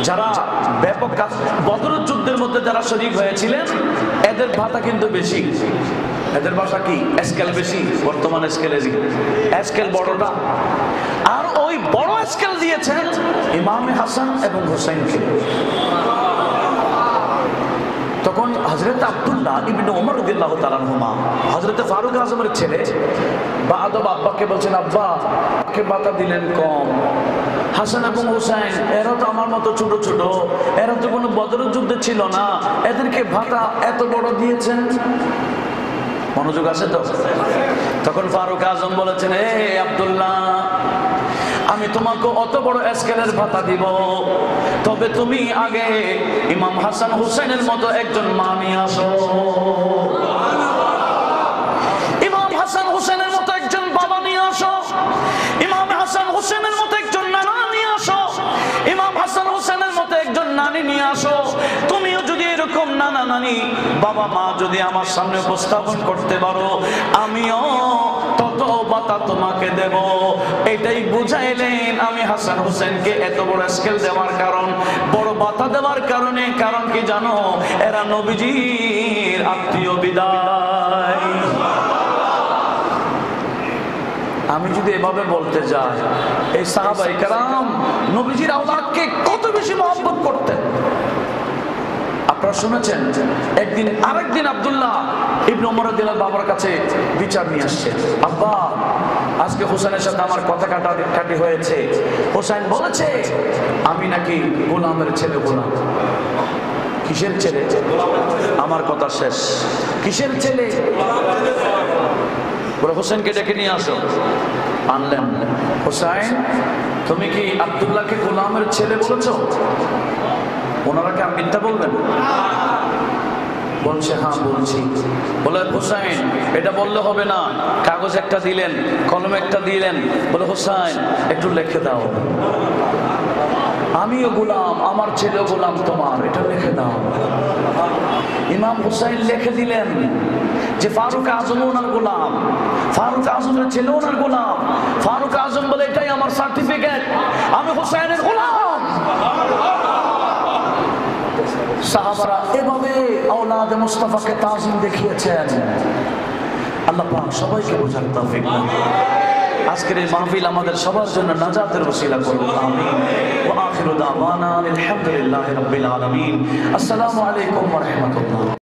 যারা ব্যাপক বদরের যুদ্ধের মধ্যে যারা শরীক হয়েছিলেন, এদের ভাতা কিন্তু বেশি। এদের ভাষা কি? স্কেল বেশি, বর্তমান স্কেলেরই স্কেল বড়টা। আর ওই বড় স্কেল দিয়েছেন ইমামে হাসান এবং হুসাইনকে। তখন হযরত আব্দুল্লাহ ইবনে ওমর রাদিয়াল্লাহু তাআলা আনহুমা, হযরত ফারুক আজমের ছেলে, বাদব আব্বাকে বলছেন, আব্বা আমাকে ভাতা দিলেন কম। হাসান এবং হুসাইন এরা তো আমার মতো ছোট ছোট, এরা তো কোনো বদরের যুদ্ধে ছিল না, এদেরকে ভাতা এত বড় দিয়েছেন। মনোযোগ আছে তো? তখন ফারুক আজম বলেছেন, হে আব্দুল্লাহ, আমি তোমাকে অত বড় স্কেলের ভাতা দিব, তবে তুমি আগে ইমাম হাসান হুসাইনের মতো একজন মা নিয়ে আসো। ইমাম হাসান হুসাইনের মতো একজন বাবা নিয়ে আসো। ইমাম হাসান হুসাইনের মতো একজন নানা নিয়ে আসো। ইমাম হাসান হুসাইনের মতো একজন নানি নিয়ে আসো। তুমিও যদি এরকম নানা নানি বাবা মা যদি আমার সামনে উপস্থাপন করতে পারো, আমিও তত ভাতা তোমাকে দেব। এটাই বুঝাইলেন আমি হাসান হুসেনকে এত বড় স্কেল দেওয়ার কারণ, বড় ভাতা দেওয়ার কারণে। কারণ কি জানো? এরা নবীজির আত্মীয় বিদায়। আমি যদি এভাবে বলতে যাই, এই সাহাবায়ে কেরাম নবীজির আওলাদকে কত বেশি মহব্বত করতেন। আপনারা শুনেছেন, একদিন আরেকদিন আব্দুল্লাহ ইবনে ওমর রাদিয়াল্লাহু বাবার কাছে বিচার নিয়ে আসছে। আব্বা, আজকে হোসেনের সাথে আমার কথা কাটাকাটি হয়েছে। হোসেন বলেছে আমি নাকি গোলামের ছেলে। গোলাম? কিসের ছেলে? আমার কথা শেষ। কিসের ছেলে? বলে হোসেনকে ডেকে নিয়ে আসো। আনলেন। হোসেন, তুমি কি আব্দুল্লাহকে গোলামের ছেলে বলেছো? ওনারা কি মিথ্যা বলবেন? বলছে হ্যাঁ বলছি। বলে হোসেন, এটা বললে হবে না। কাগজ একটা দিলেন, কলম একটা দিলেন। বলে হোসেন, একটু লিখে দাও, আমিও গোলাম, আমার ছেলে গোলাম তোমার, এটা লিখে দাও। ইমাম হুসাইন লিখে দিলেন যে ফারুক আজম ওনার গোলাম, ফারুক আজমের ছেলে ওনার গোলাম। ফারুক আজম বলে এটাই আমার সার্টিফিকেট, আমি হুসাইনের গোলাম। সাহাবারা এভাবে আওলাদে মুস্তাফাকে তাজিম দেখিয়েছেন। আল্লাহ পাক সবাইকে বোঝার তৌফিক দান। আজকের এই মাহফিল আমাদের সবার জন্য নাজাতের ওসিলা করুন, আমিন। ওয়া আখিরু দাওয়ানা আলহামদুলিল্লাহি রাব্বিল আলামিন। আসসালামু আলাইকুম ওয়া রাহমাতুল্লাহ।